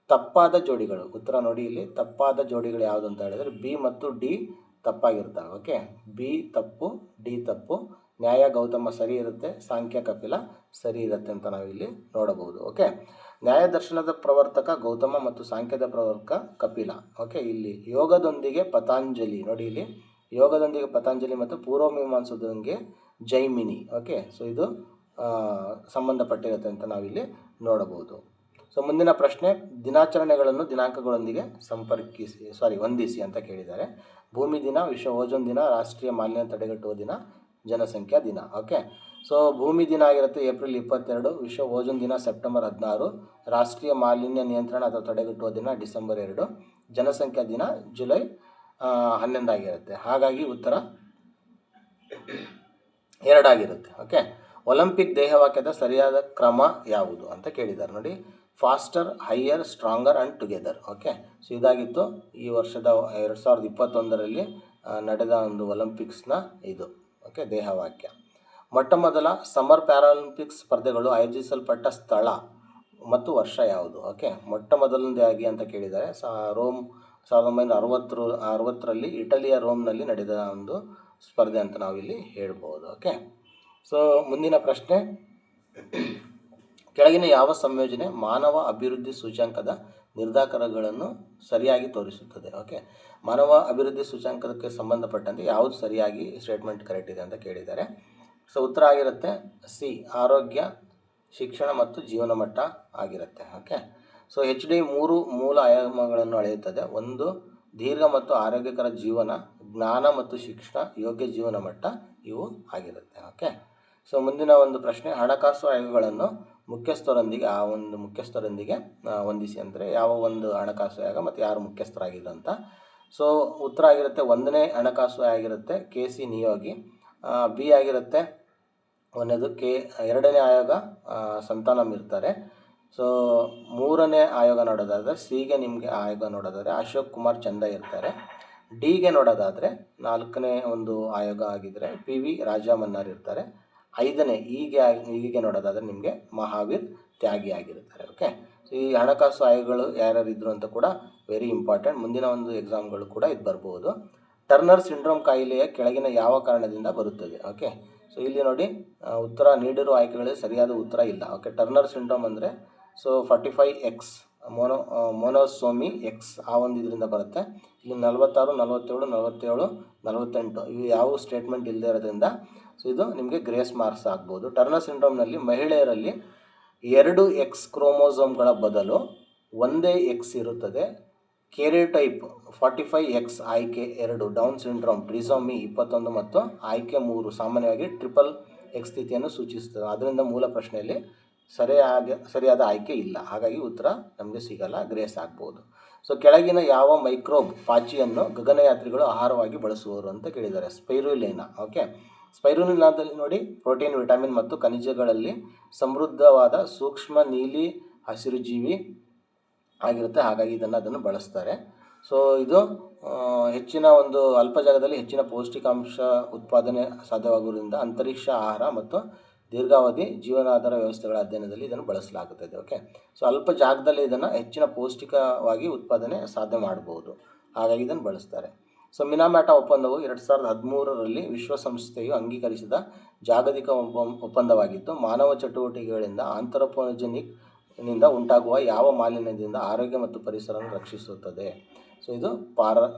ತಪ್ಪಾದ ಜೋಡಿಗಳು, ಉತ್ತರ ನೋಡಿ, ಇಲ್ಲಿ ತಪ್ಪಾದ ಜೋಡಿಗಳು ಯಾವುದು ಅಂತ ಹೇಳಿದರೆ ಬಿ ಮತ್ತು ಡಿ ತಪ್ಪಾಗಿರ್ತವೆ. ಓಕೆ, ಬಿ ತಪ್ಪು, ಡಿ ತಪ್ಪು. ನ್ಯಾಯ ಗೌತಮ ಸರಿ ಇರುತ್ತೆ, ಸಾಂಖ್ಯ ಕಪಿಲ ಸರಿ ಇರುತ್ತೆ ಅಂತ ನಾವಿಲ್ಲಿ ನೋಡಬಹುದು. ಓಕೆ, ನ್ಯಾಯದರ್ಶನದ ಪ್ರವರ್ತಕ ಗೌತಮ ಮತ್ತು ಸಾಂಖ್ಯದ ಪ್ರವರ್ತಕ ಕಪಿಲ. ಓಕೆ, ಇಲ್ಲಿ ಯೋಗದೊಂದಿಗೆ ಪತಾಂಜಲಿ ನೋಡಿ, ಇಲ್ಲಿ ಯೋಗದೊಂದಿಗೆ ಪತಾಂಜಲಿ ಮತ್ತು ಪೂರ್ವಮೀಮಾಂಸದೊಂದಿಗೆ ಜೈಮಿನಿ. ಓಕೆ, ಸೊ ಇದು ಸಂಬಂಧಪಟ್ಟಿರುತ್ತೆ ಅಂತ ನಾವಿಲ್ಲಿ ನೋಡಬಹುದು. ಸೊ ಮುಂದಿನ ಪ್ರಶ್ನೆ, ದಿನಾಚರಣೆಗಳನ್ನು ದಿನಾಂಕಗಳೊಂದಿಗೆ ಹೊಂದಿಸಿ ಅಂತ ಕೇಳಿದ್ದಾರೆ. ಭೂಮಿ ದಿನ, ವಿಶ್ವ ಓಜೋನ್ ದಿನ, ರಾಷ್ಟ್ರೀಯ ಮಾಲಿನ್ಯ ತಡೆಗಟ್ಟುವ ದಿನ, ಜನಸಂಖ್ಯಾ ದಿನ. ಓಕೆ, ಸೊ ಭೂಮಿ ದಿನ ಆಗಿರುತ್ತೆ ಏಪ್ರಿಲ್ 22, ವಿಶ್ವ ಓಜೋನ್ ದಿನ ಸೆಪ್ಟೆಂಬರ್ 16, ರಾಷ್ಟ್ರೀಯ ಮಾಲಿನ್ಯ ನಿಯಂತ್ರಣ ಅಥವಾ ತಡೆಗಟ್ಟುವ ದಿನ ಡಿಸೆಂಬರ್ 2, ಜನಸಂಖ್ಯಾ ದಿನ ಜುಲೈ 11 ಆಗಿರುತ್ತೆ. ಹಾಗಾಗಿ ಉತ್ತರ 2 ಆಗಿರುತ್ತೆ. ಓಕೆ, ಒಲಿಂಪಿಕ್ ದೇಹವಾಕ್ಯದ ಸರಿಯಾದ ಕ್ರಮ ಯಾವುದು ಅಂತ ಕೇಳಿದ್ದಾರೆ ನೋಡಿ. Faster, higher, stronger and together. Okay, so ಇದಾಗಿತ್ತು ಈ ವರ್ಷದ 2021ರಲ್ಲಿ ನಡೆದ ಒಂದು ಒಲಿಂಪಿಕ್ಸ್ನ ಇದು. ಓಕೆ, ದೇಹವಾಕ್ಯ. ಮೊಟ್ಟ ಮೊದಲ ಸಮರ್ ಪ್ಯಾರಾಲಿಂಪಿಕ್ಸ್ ಸ್ಪರ್ಧೆಗಳು ಆಯೋಜಿಸಲ್ಪಟ್ಟ ಸ್ಥಳ ಮತ್ತು ವರ್ಷ ಯಾವುದು? ಓಕೆ, ಮೊಟ್ಟ ಮೊದಲನೇದಾಗಿ ಅಂತ ಕೇಳಿದ್ದಾರೆ ರೋಮ್ 1960ರಲ್ಲಿ ಇಟಲಿಯ ರೋಮ್ನಲ್ಲಿ ನಡೆದ ಒಂದು ಸ್ಪರ್ಧೆ ಅಂತ ನಾವಿಲ್ಲಿ ಹೇಳ್ಬೋದು. ಓಕೆ, ಸೊ ಮುಂದಿನ ಪ್ರಶ್ನೆ, ಕೆಳಗಿನ ಯಾವ ಸಂಯೋಜನೆ ಮಾನವ ಅಭಿವೃದ್ಧಿ ಸೂಚ್ಯಂಕದ ನಿರ್ಧಾರಕಗಳನ್ನು ಸರಿಯಾಗಿ ತೋರಿಸುತ್ತದೆ? ಓಕೆ, ಮಾನವ ಅಭಿವೃದ್ಧಿ ಸೂಚ್ಯಂಕಕ್ಕೆ ಸಂಬಂಧಪಟ್ಟಂತೆ ಯಾವುದು ಸರಿಯಾಗಿ ಸ್ಟೇಟ್ಮೆಂಟ್ ಕರೆಕ್ಟ್ ಇದೆ ಅಂತ ಕೇಳಿದ್ದಾರೆ. ಸೊ ಉತ್ತರ ಆಗಿರುತ್ತೆ ಸಿ, ಆರೋಗ್ಯ, ಶಿಕ್ಷಣ ಮತ್ತು ಜೀವನ ಮಟ್ಟ ಆಗಿರುತ್ತೆ. ಓಕೆ, ಸೊ HD 3 ಮೂಲ ಆಯಾಮಗಳನ್ನು ಅಳೆಯುತ್ತದೆ. 1 ದೀರ್ಘ ಮತ್ತು ಆರೋಗ್ಯಕರ ಜೀವನ, ಜ್ಞಾನ ಮತ್ತು ಶಿಕ್ಷಣ, ಯೋಗ್ಯ ಜೀವನ ಮಟ್ಟ ಇವು ಆಗಿರುತ್ತೆ. ಓಕೆ, ಸೊ ಮುಂದಿನ ಒಂದು ಪ್ರಶ್ನೆ, ಹಣಕಾಸು ಆಯೋಗಗಳನ್ನು ಮುಖ್ಯಸ್ಥರೊಂದಿಗೆ ಹೊಂದಿಸಿ ಅಂದರೆ ಯಾವ ಒಂದು ಹಣಕಾಸು ಆಯೋಗ ಮತ್ತು ಯಾರು ಮುಖ್ಯಸ್ಥರಾಗಿದ್ರು ಅಂತ. ಸೊ ಉತ್ತರ ಆಗಿರುತ್ತೆ 1ನೇ ಹಣಕಾಸು ಆಗಿರುತ್ತೆ KC ನಿಯೋಗಿ, ಬಿ ಆಗಿರುತ್ತೆ 1ನೇದು 2ನೇ ಆಯೋಗ ಸಂತಾನಮ್ ಇರ್ತಾರೆ. ಸೊ 3ನೇ ಆಯೋಗ ನೋಡೋದಾದರೆ ಸಿಗೆ ನಿಮಗೆ ಆಯೋಗ ನೋಡೋದಾದರೆ ಅಶೋಕ್ ಕುಮಾರ್ ಚಂದ ಇರ್ತಾರೆ. ಡಿಗೆ ನೋಡೋದಾದರೆ 4ನೇ ಒಂದು ಆಯೋಗ ಆಗಿದ್ದರೆ PV ರಾಜಾ ಮನ್ನಾರ್ ಇರ್ತಾರೆ. 5ನೇ ಹೀಗೆ ನೋಡೋದಾದರೆ ನಿಮಗೆ ಮಹಾವೀರ್ ತ್ಯಾಗಿ ಆಗಿರ್ತಾರೆ. ಓಕೆ, ಸೊ ಈ ಹಣಕಾಸು ಆಯೋಗಗಳು ಯಾರ್ಯಾರು ಇದ್ರು ಅಂತ ಕೂಡ ವೆರಿ ಇಂಪಾರ್ಟೆಂಟ್, ಮುಂದಿನ ಒಂದು ಎಕ್ಸಾಮ್ಗಳು ಕೂಡ ಇದು ಬರ್ಬೋದು. ಟರ್ನರ್ ಸಿಂಡ್ರೋಮ್ ಕಾಯಿಲೆಯ ಕೆಳಗಿನ ಯಾವ ಕಾರಣದಿಂದ ಬರುತ್ತದೆ? ಓಕೆ, ಸೊ ಇಲ್ಲಿ ನೋಡಿ ಉತ್ತರ ನೀಡಿರುವ ಆಯ್ಕೆಗಳಲ್ಲಿ ಸರಿಯಾದ ಉತ್ತರ ಇಲ್ಲ. ಓಕೆ, ಟರ್ನರ್ ಸಿಂಡ್ರೋಮ್ ಅಂದರೆ 45X ಮೊನೋಸೋಮಿ X ಆ ಒಂದು ಇದರಿಂದ ಬರುತ್ತೆ. ಇಲ್ಲಿ 46, 47, 47, 48 ಇವು ಯಾವ ಸ್ಟೇಟ್ಮೆಂಟ್ ಇಲ್ಲದೆ ಇರೋದ್ರಿಂದ ಸೊ ಇದು ನಿಮಗೆ ಗ್ರೇಸ್ ಮಾರ್ಕ್ಸ್ ಆಗ್ಬೋದು. ಟರ್ನರ್ ಸಿಂಡ್ರೋಮ್ನಲ್ಲಿ ಮಹಿಳೆಯರಲ್ಲಿ 2 X ಕ್ರೋಮೋಸೋಮ್ಗಳ ಬದಲು ಒಂದೇ X ಇರುತ್ತದೆ. ಕೆರಿಯೋಟೈಪ್ 45X ಆಯ್ಕೆ 2 ಡೌನ್ ಸಿಂಡ್ರೋಮ್ ಟ್ರಿಸೋಮಿ 21 ಮತ್ತು ಆಯ್ಕೆ 3 ಸಾಮಾನ್ಯವಾಗಿ XXX ಸ್ಥಿತಿಯನ್ನು ಸೂಚಿಸುತ್ತದೆ. ಅದರಿಂದ ಮೂಲ ಪ್ರಶ್ನೆಯಲ್ಲಿ ಸರಿಯಾದ ಆಯ್ಕೆ ಇಲ್ಲ, ಹಾಗಾಗಿ ಉತ್ತರ ನಮಗೆ ಸಿಗಲ್ಲ, ಗ್ರೇಸ್ ಆಗ್ಬೋದು. ಸೊ ಕೆಳಗಿನ ಯಾವ ಮೈಕ್ರೋಬ್ ಪಾಚಿಯನ್ನು ಗಗನಯಾತ್ರಿಗಳು ಆಹಾರವಾಗಿ ಬಳಸುವರು ಅಂತ ಕೇಳಿದ್ದಾರೆ? ಸ್ಪೈರುಲಿನಾ. ಓಕೆ, ಸ್ಪೈರುಲಿನಾದಲ್ಲಿ ನೋಡಿ ಪ್ರೋಟೀನ್, ವಿಟಮಿನ್ ಮತ್ತು ಖನಿಜಗಳಲ್ಲಿ ಸಮೃದ್ಧವಾದ ಸೂಕ್ಷ್ಮ ನೀಲಿ ಹಸಿರು ಜೀವಿ ಆಗಿರುತ್ತೆ, ಹಾಗಾಗಿ ಅದನ್ನು ಬಳಸ್ತಾರೆ. ಸೊ ಇದು ಹೆಚ್ಚಿನ ಒಂದು ಅಲ್ಪ ಜಾಗದಲ್ಲಿ ಹೆಚ್ಚಿನ ಪೌಷ್ಟಿಕಾಂಶ ಉತ್ಪಾದನೆ ಸಾಧ್ಯವಾಗುವುದರಿಂದ ಅಂತರಿಕ್ಷ ಆಹಾರ ಮತ್ತು ದೀರ್ಘಾವಧಿ ಜೀವನಾಧಾರ ವ್ಯವಸ್ಥೆಗಳ ಅಧ್ಯಯನದಲ್ಲಿ ಇದನ್ನು ಬಳಸಲಾಗುತ್ತದೆ. ಓಕೆ, ಸೊ ಅಲ್ಪ ಜಾಗದಲ್ಲಿ ಇದನ್ನು ಹೆಚ್ಚಿನ ಪೌಷ್ಟಿಕವಾಗಿ ಉತ್ಪಾದನೆ ಸಾಧ್ಯ ಮಾಡಬಹುದು, ಹಾಗಾಗಿ ಇದನ್ನು ಬಳಸ್ತಾರೆ. ಸೊ ಮಿನಾಮಾಟ ಒಪ್ಪಂದವು 2013ರಲ್ಲಿ ವಿಶ್ವಸಂಸ್ಥೆಯು ಅಂಗೀಕರಿಸಿದ ಜಾಗತಿಕ ಒಪ್ಪಂದವಾಗಿದ್ದು ಮಾನವ ಚಟುವಟಿಕೆಗಳಿಂದ ಆಂಥ್ರೋಪೋಜೆನಿಕ್ನಿಂದ ಉಂಟಾಗುವ ಯಾವ ಮಾಲಿನ್ಯದಿಂದ ಆರೋಗ್ಯ ಮತ್ತು ಪರಿಸರವನ್ನು ರಕ್ಷಿಸುತ್ತದೆ? ಸೊ ಇದು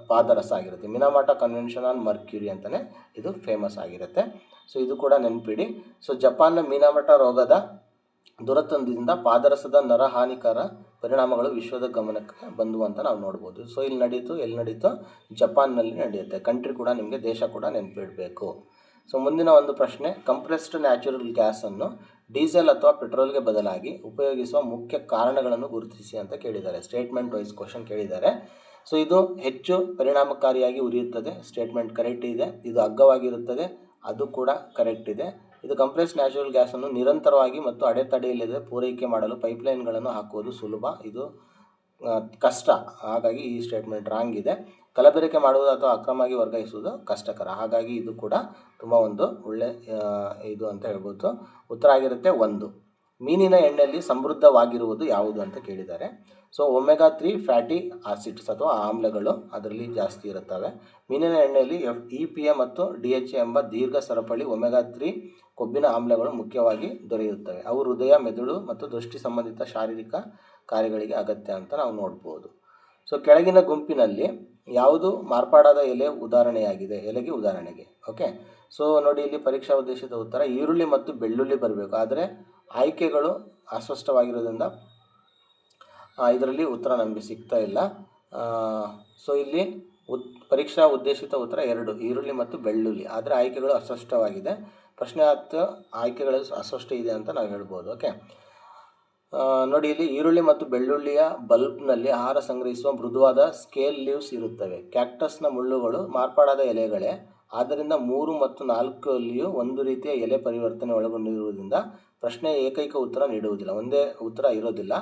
ಪಾದರಸ ಆಗಿರುತ್ತೆ. ಮಿನಾಮಾಟ ಕನ್ವೆನ್ಷನ್ ಆನ್ ಮರ್ಕ್ಯುರಿ ಅಂತಲೇ ಇದು ಫೇಮಸ್ ಆಗಿರುತ್ತೆ. ಸೊ ಇದು ಕೂಡ ನೆನಪಿಡಿ. ಸೊ ಜಪಾನ್ನ ಮಿನಾಮಾಟ ರೋಗದ ದುರಂತದಿಂದ ಪಾದರಸದ ನರಹಾನಿಕರ ಪರಿಣಾಮಗಳು ವಿಶ್ವದ ಗಮನಕ್ಕೆ ಬಂದು ಅಂತ ನಾವು ನೋಡ್ಬೋದು. ಸೊ ಎಲ್ಲಿ ನಡೀತು? ಜಪಾನ್ನಲ್ಲಿ ನಡೆಯುತ್ತೆ. ಕಂಟ್ರಿ ಕೂಡ ನಿಮಗೆ, ದೇಶ ಕೂಡ ನೆನಪಿಡಬೇಕು. ಸೊ ಮುಂದಿನ ಒಂದು ಪ್ರಶ್ನೆ, ಕಂಪ್ರೆಸ್ಡ್ ನ್ಯಾಚುರಲ್ ಗ್ಯಾಸನ್ನು ಡೀಸೆಲ್ ಅಥವಾ ಪೆಟ್ರೋಲ್ಗೆ ಬದಲಾಗಿ ಉಪಯೋಗಿಸುವ ಮುಖ್ಯ ಕಾರಣಗಳನ್ನು ಗುರುತಿಸಿ ಅಂತ ಕೇಳಿದ್ದಾರೆ. ಸ್ಟೇಟ್ಮೆಂಟ್ ವೈಸ್ ಕ್ವಶನ್ ಕೇಳಿದ್ದಾರೆ. ಸೊ ಇದು ಹೆಚ್ಚು ಪರಿಣಾಮಕಾರಿಯಾಗಿ ಉರಿಯುತ್ತದೆ, ಸ್ಟೇಟ್ಮೆಂಟ್ ಕರೆಕ್ಟ್ ಇದೆ. ಇದು ಅಗ್ಗವಾಗಿರುತ್ತದೆ, ಅದು ಕೂಡ ಕರೆಕ್ಟ್ ಇದೆ. ಇದು ಕಂಪ್ರೆಸ್ಡ್ ನ್ಯಾಚುರಲ್ ಗ್ಯಾಸನ್ನು ನಿರಂತರವಾಗಿ ಮತ್ತು ಅಡೆತಡೆಯಿಲ್ಲದೆ ಪೂರೈಕೆ ಮಾಡಲು ಪೈಪ್ಲೈನ್ಗಳನ್ನು ಹಾಕುವುದು ಸುಲಭ, ಇದು ಕಷ್ಟ, ಹಾಗಾಗಿ ಈ ಸ್ಟೇಟ್ಮೆಂಟ್ ರಾಂಗ್ ಇದೆ. ಕಲಬೆರಕೆ ಮಾಡುವುದು ಅಥವಾ ಅಕ್ರಮವಾಗಿ ವರ್ಗಾಯಿಸುವುದು ಕಷ್ಟಕರ, ಹಾಗಾಗಿ ಇದು ಕೂಡ ತುಂಬ ಒಂದು ಒಳ್ಳೆ ಇದು ಅಂತ ಹೇಳ್ಬೋದು. ಉತ್ತರ ಆಗಿರುತ್ತೆ 1. ಮೀನಿನ ಎಣ್ಣೆಯಲ್ಲಿ ಸಮೃದ್ಧವಾಗಿರುವುದು ಯಾವುದು ಅಂತ ಕೇಳಿದ್ದಾರೆ. ಸೊ ಒಮೆಗಾ 3 ಫ್ಯಾಟಿ ಆಸಿಡ್ಸ್ ಅಥವಾ ಆಮ್ಲಗಳು ಅದರಲ್ಲಿ ಜಾಸ್ತಿ ಇರುತ್ತವೆ. ಮೀನಿನ ಎಣ್ಣೆಯಲ್ಲಿ EPA ಮತ್ತು DHA ಎಂಬ ದೀರ್ಘ ಸರಪಳಿ ಒಮೆಗಾ 3 ಕೊಬ್ಬಿನ ಆಮ್ಲಗಳು ಮುಖ್ಯವಾಗಿ ದೊರೆಯುತ್ತವೆ. ಅವು ಹೃದಯ, ಮೆದುಳು ಮತ್ತು ದೃಷ್ಟಿ ಸಂಬಂಧಿತ ಶಾರೀರಿಕ ಕಾರ್ಯಗಳಿಗೆ ಅಗತ್ಯ ಅಂತ ನಾವು ನೋಡ್ಬೋದು. ಸೊ ಕೆಳಗಿನ ಗುಂಪಿನಲ್ಲಿ ಯಾವುದು ಮಾರ್ಪಾಡಾದ ಎಲೆಗೆ ಉದಾಹರಣೆಗೆ. ಓಕೆ, ಸೊ ನೋಡಿ ಇಲ್ಲಿ ಪರೀಕ್ಷಾ ಉದ್ದೇಶಿತ ಉತ್ತರ ಈರುಳ್ಳಿ ಮತ್ತು ಬೆಳ್ಳುಳ್ಳಿ ಬರಬೇಕು. ಆದರೆ ಆಯ್ಕೆಗಳು ಅಸ್ಪಷ್ಟವಾಗಿರೋದ್ರಿಂದ ಇದರಲ್ಲಿ ಉತ್ತರ ನಮಗೆ ಸಿಗ್ತಾ ಇಲ್ಲ. ಸೊ ಇಲ್ಲಿ ಪರೀಕ್ಷಾ ಉದ್ದೇಶಿತ ಉತ್ತರ 2 ಈರುಳ್ಳಿ ಮತ್ತು ಬೆಳ್ಳುಳ್ಳಿ, ಆದರೆ ಆಯ್ಕೆಗಳು ಅಸ್ಪಷ್ಟವಾಗಿದೆ. ಪ್ರಶ್ನೆ ಆಯ್ಕೆಗಳಲ್ಲಿ ಅಸ್ಪಷ್ಟ ಇದೆ ಅಂತ ನಾವು ಹೇಳ್ಬೋದು. ಓಕೆ, ನೋಡಿ ಇಲ್ಲಿ ಈರುಳ್ಳಿ ಮತ್ತು ಬೆಳ್ಳುಳ್ಳಿಯ ಬಲ್ಬ್ನಲ್ಲಿ ಆಹಾರ ಸಂಗ್ರಹಿಸುವ ಮೃದುವಾದ ಸ್ಕೇಲ್ ಲೀವ್ಸ್ ಇರುತ್ತವೆ. ಕ್ಯಾಕ್ಟಸ್ನ ಮುಳ್ಳುಗಳು ಮಾರ್ಪಾಡಾದ ಎಲೆಗಳೇ, ಆದ್ದರಿಂದ 3 ಮತ್ತು 4 ಒಂದು ರೀತಿಯ ಎಲೆ ಪರಿವರ್ತನೆ ಒಳಗೊಂಡಿರುವುದರಿಂದ ಪ್ರಶ್ನೆ ಏಕೈಕ ಉತ್ತರ ನೀಡುವುದಿಲ್ಲ, ಒಂದೇ ಉತ್ತರ ಇರೋದಿಲ್ಲ.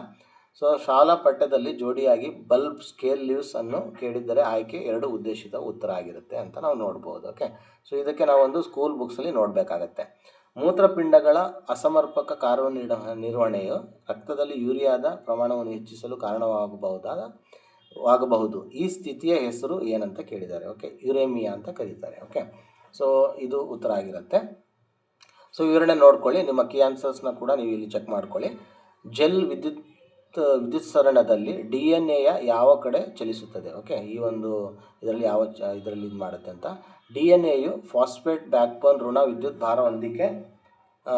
ಸೊ ಶಾಲಾ ಪಠ್ಯದಲ್ಲಿ ಜೋಡಿಯಾಗಿ ಬಲ್ಬ್, ಸ್ಕೇಲ್ ಲೀವ್ಸ್ ಅನ್ನು ಕೇಳಿದ್ದರೆ ಆಯ್ಕೆ 2 ಉದ್ದೇಶಿತ ಉತ್ತರ ಆಗಿರುತ್ತೆ ಅಂತ ನಾವು ನೋಡ್ಬೋದು. ಓಕೆ, ಸೊ ಇದಕ್ಕೆ ನಾವೊಂದು ಸ್ಕೂಲ್ ಬುಕ್ಸಲ್ಲಿ ನೋಡಬೇಕಾಗತ್ತೆ. ಮೂತ್ರಪಿಂಡಗಳ ಅಸಮರ್ಪಕ ಕಾರ್ಯನಿರ್ವಹಣೆಯು ರಕ್ತದಲ್ಲಿ ಯೂರಿಯಾದ ಪ್ರಮಾಣವನ್ನು ಹೆಚ್ಚಿಸಲು ಕಾರಣವಾಗಬಹುದು. ಈ ಸ್ಥಿತಿಯ ಹೆಸರು ಏನಂತ ಕೇಳಿದ್ದಾರೆ. ಓಕೆ, ಯುರೇಮಿಯಾ ಅಂತ ಕರೀತಾರೆ. ಓಕೆ, ಸೊ ಇದು ಉತ್ತರ ಆಗಿರುತ್ತೆ. ಸೊ ವಿವರಣೆ ನೋಡ್ಕೊಳ್ಳಿ, ನಿಮ್ಮ ಕೀ ಆನ್ಸರ್ಸ್ನ ಕೂಡ ನೀವು ಇಲ್ಲಿ ಚೆಕ್ ಮಾಡ್ಕೊಳ್ಳಿ. ಜೆಲ್ ವಿದ್ಯುತ್ ಸರಣದಲ್ಲಿ DNA ಯಾವ ಕಡೆ ಚಲಿಸುತ್ತದೆ. ಓಕೆ, ಈ ಒಂದು ಇದರಲ್ಲಿ ಇದರಲ್ಲಿ ಇದು ಮಾಡುತ್ತೆ ಅಂತ. DNA ಫಾಸ್ಫೇಟ್ ಬ್ಯಾಕ್ಬೋನ್ ಋಣ ವಿದ್ಯುತ್ ಭಾರ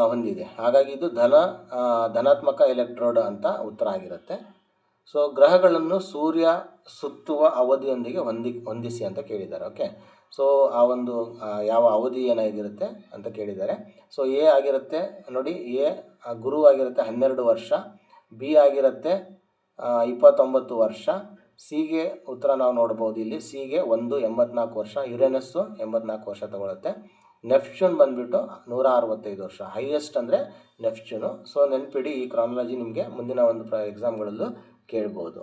ಹೊಂದಿದೆ, ಹಾಗಾಗಿ ಇದು ಧನಾತ್ಮಕ ಎಲೆಕ್ಟ್ರೋಡ್ ಅಂತ ಉತ್ತರ ಆಗಿರುತ್ತೆ. ಸೊ ಗ್ರಹಗಳನ್ನು ಸೂರ್ಯ ಸುತ್ತುವ ಅವಧಿಯೊಂದಿಗೆ ಹೊಂದಿಸಿ ಅಂತ ಕೇಳಿದ್ದಾರೆ. ಓಕೆ, ಸೊ ಆ ಒಂದು ಯಾವ ಅವಧಿ ಏನಾಗಿರುತ್ತೆ ಅಂತ ಕೇಳಿದ್ದಾರೆ. ಸೊ ಎ ಆಗಿರುತ್ತೆ ನೋಡಿ, ಗುರು ಆಗಿರುತ್ತೆ 12 ವರ್ಷ, ಬಿ ಆಗಿರುತ್ತೆ 29 ವರ್ಷ, ಸಿಗೆ ಉತ್ತರ ನಾವು ನೋಡ್ಬೋದು ಇಲ್ಲಿ. ಸಿಗೆ 84 ವರ್ಷ, ಯುರೇನಸ್ಸು 84 ವರ್ಷ ತಗೊಳುತ್ತೆ. ನೆಪ್ಚೂನ್ ಬಂದುಬಿಟ್ಟು 165 ವರ್ಷ, ಹೈಯೆಸ್ಟ್ ಅಂದರೆ ನೆಪ್ಚೂನು. ಸೊ ನೆನ್ಪಿಡಿ, ಈ ಕ್ರಾನಾಲಜಿ ನಿಮಗೆ ಮುಂದಿನ ಒಂದು ಎಕ್ಸಾಮ್ಗಳಲ್ಲೂ ಕೇಳ್ಬೋದು.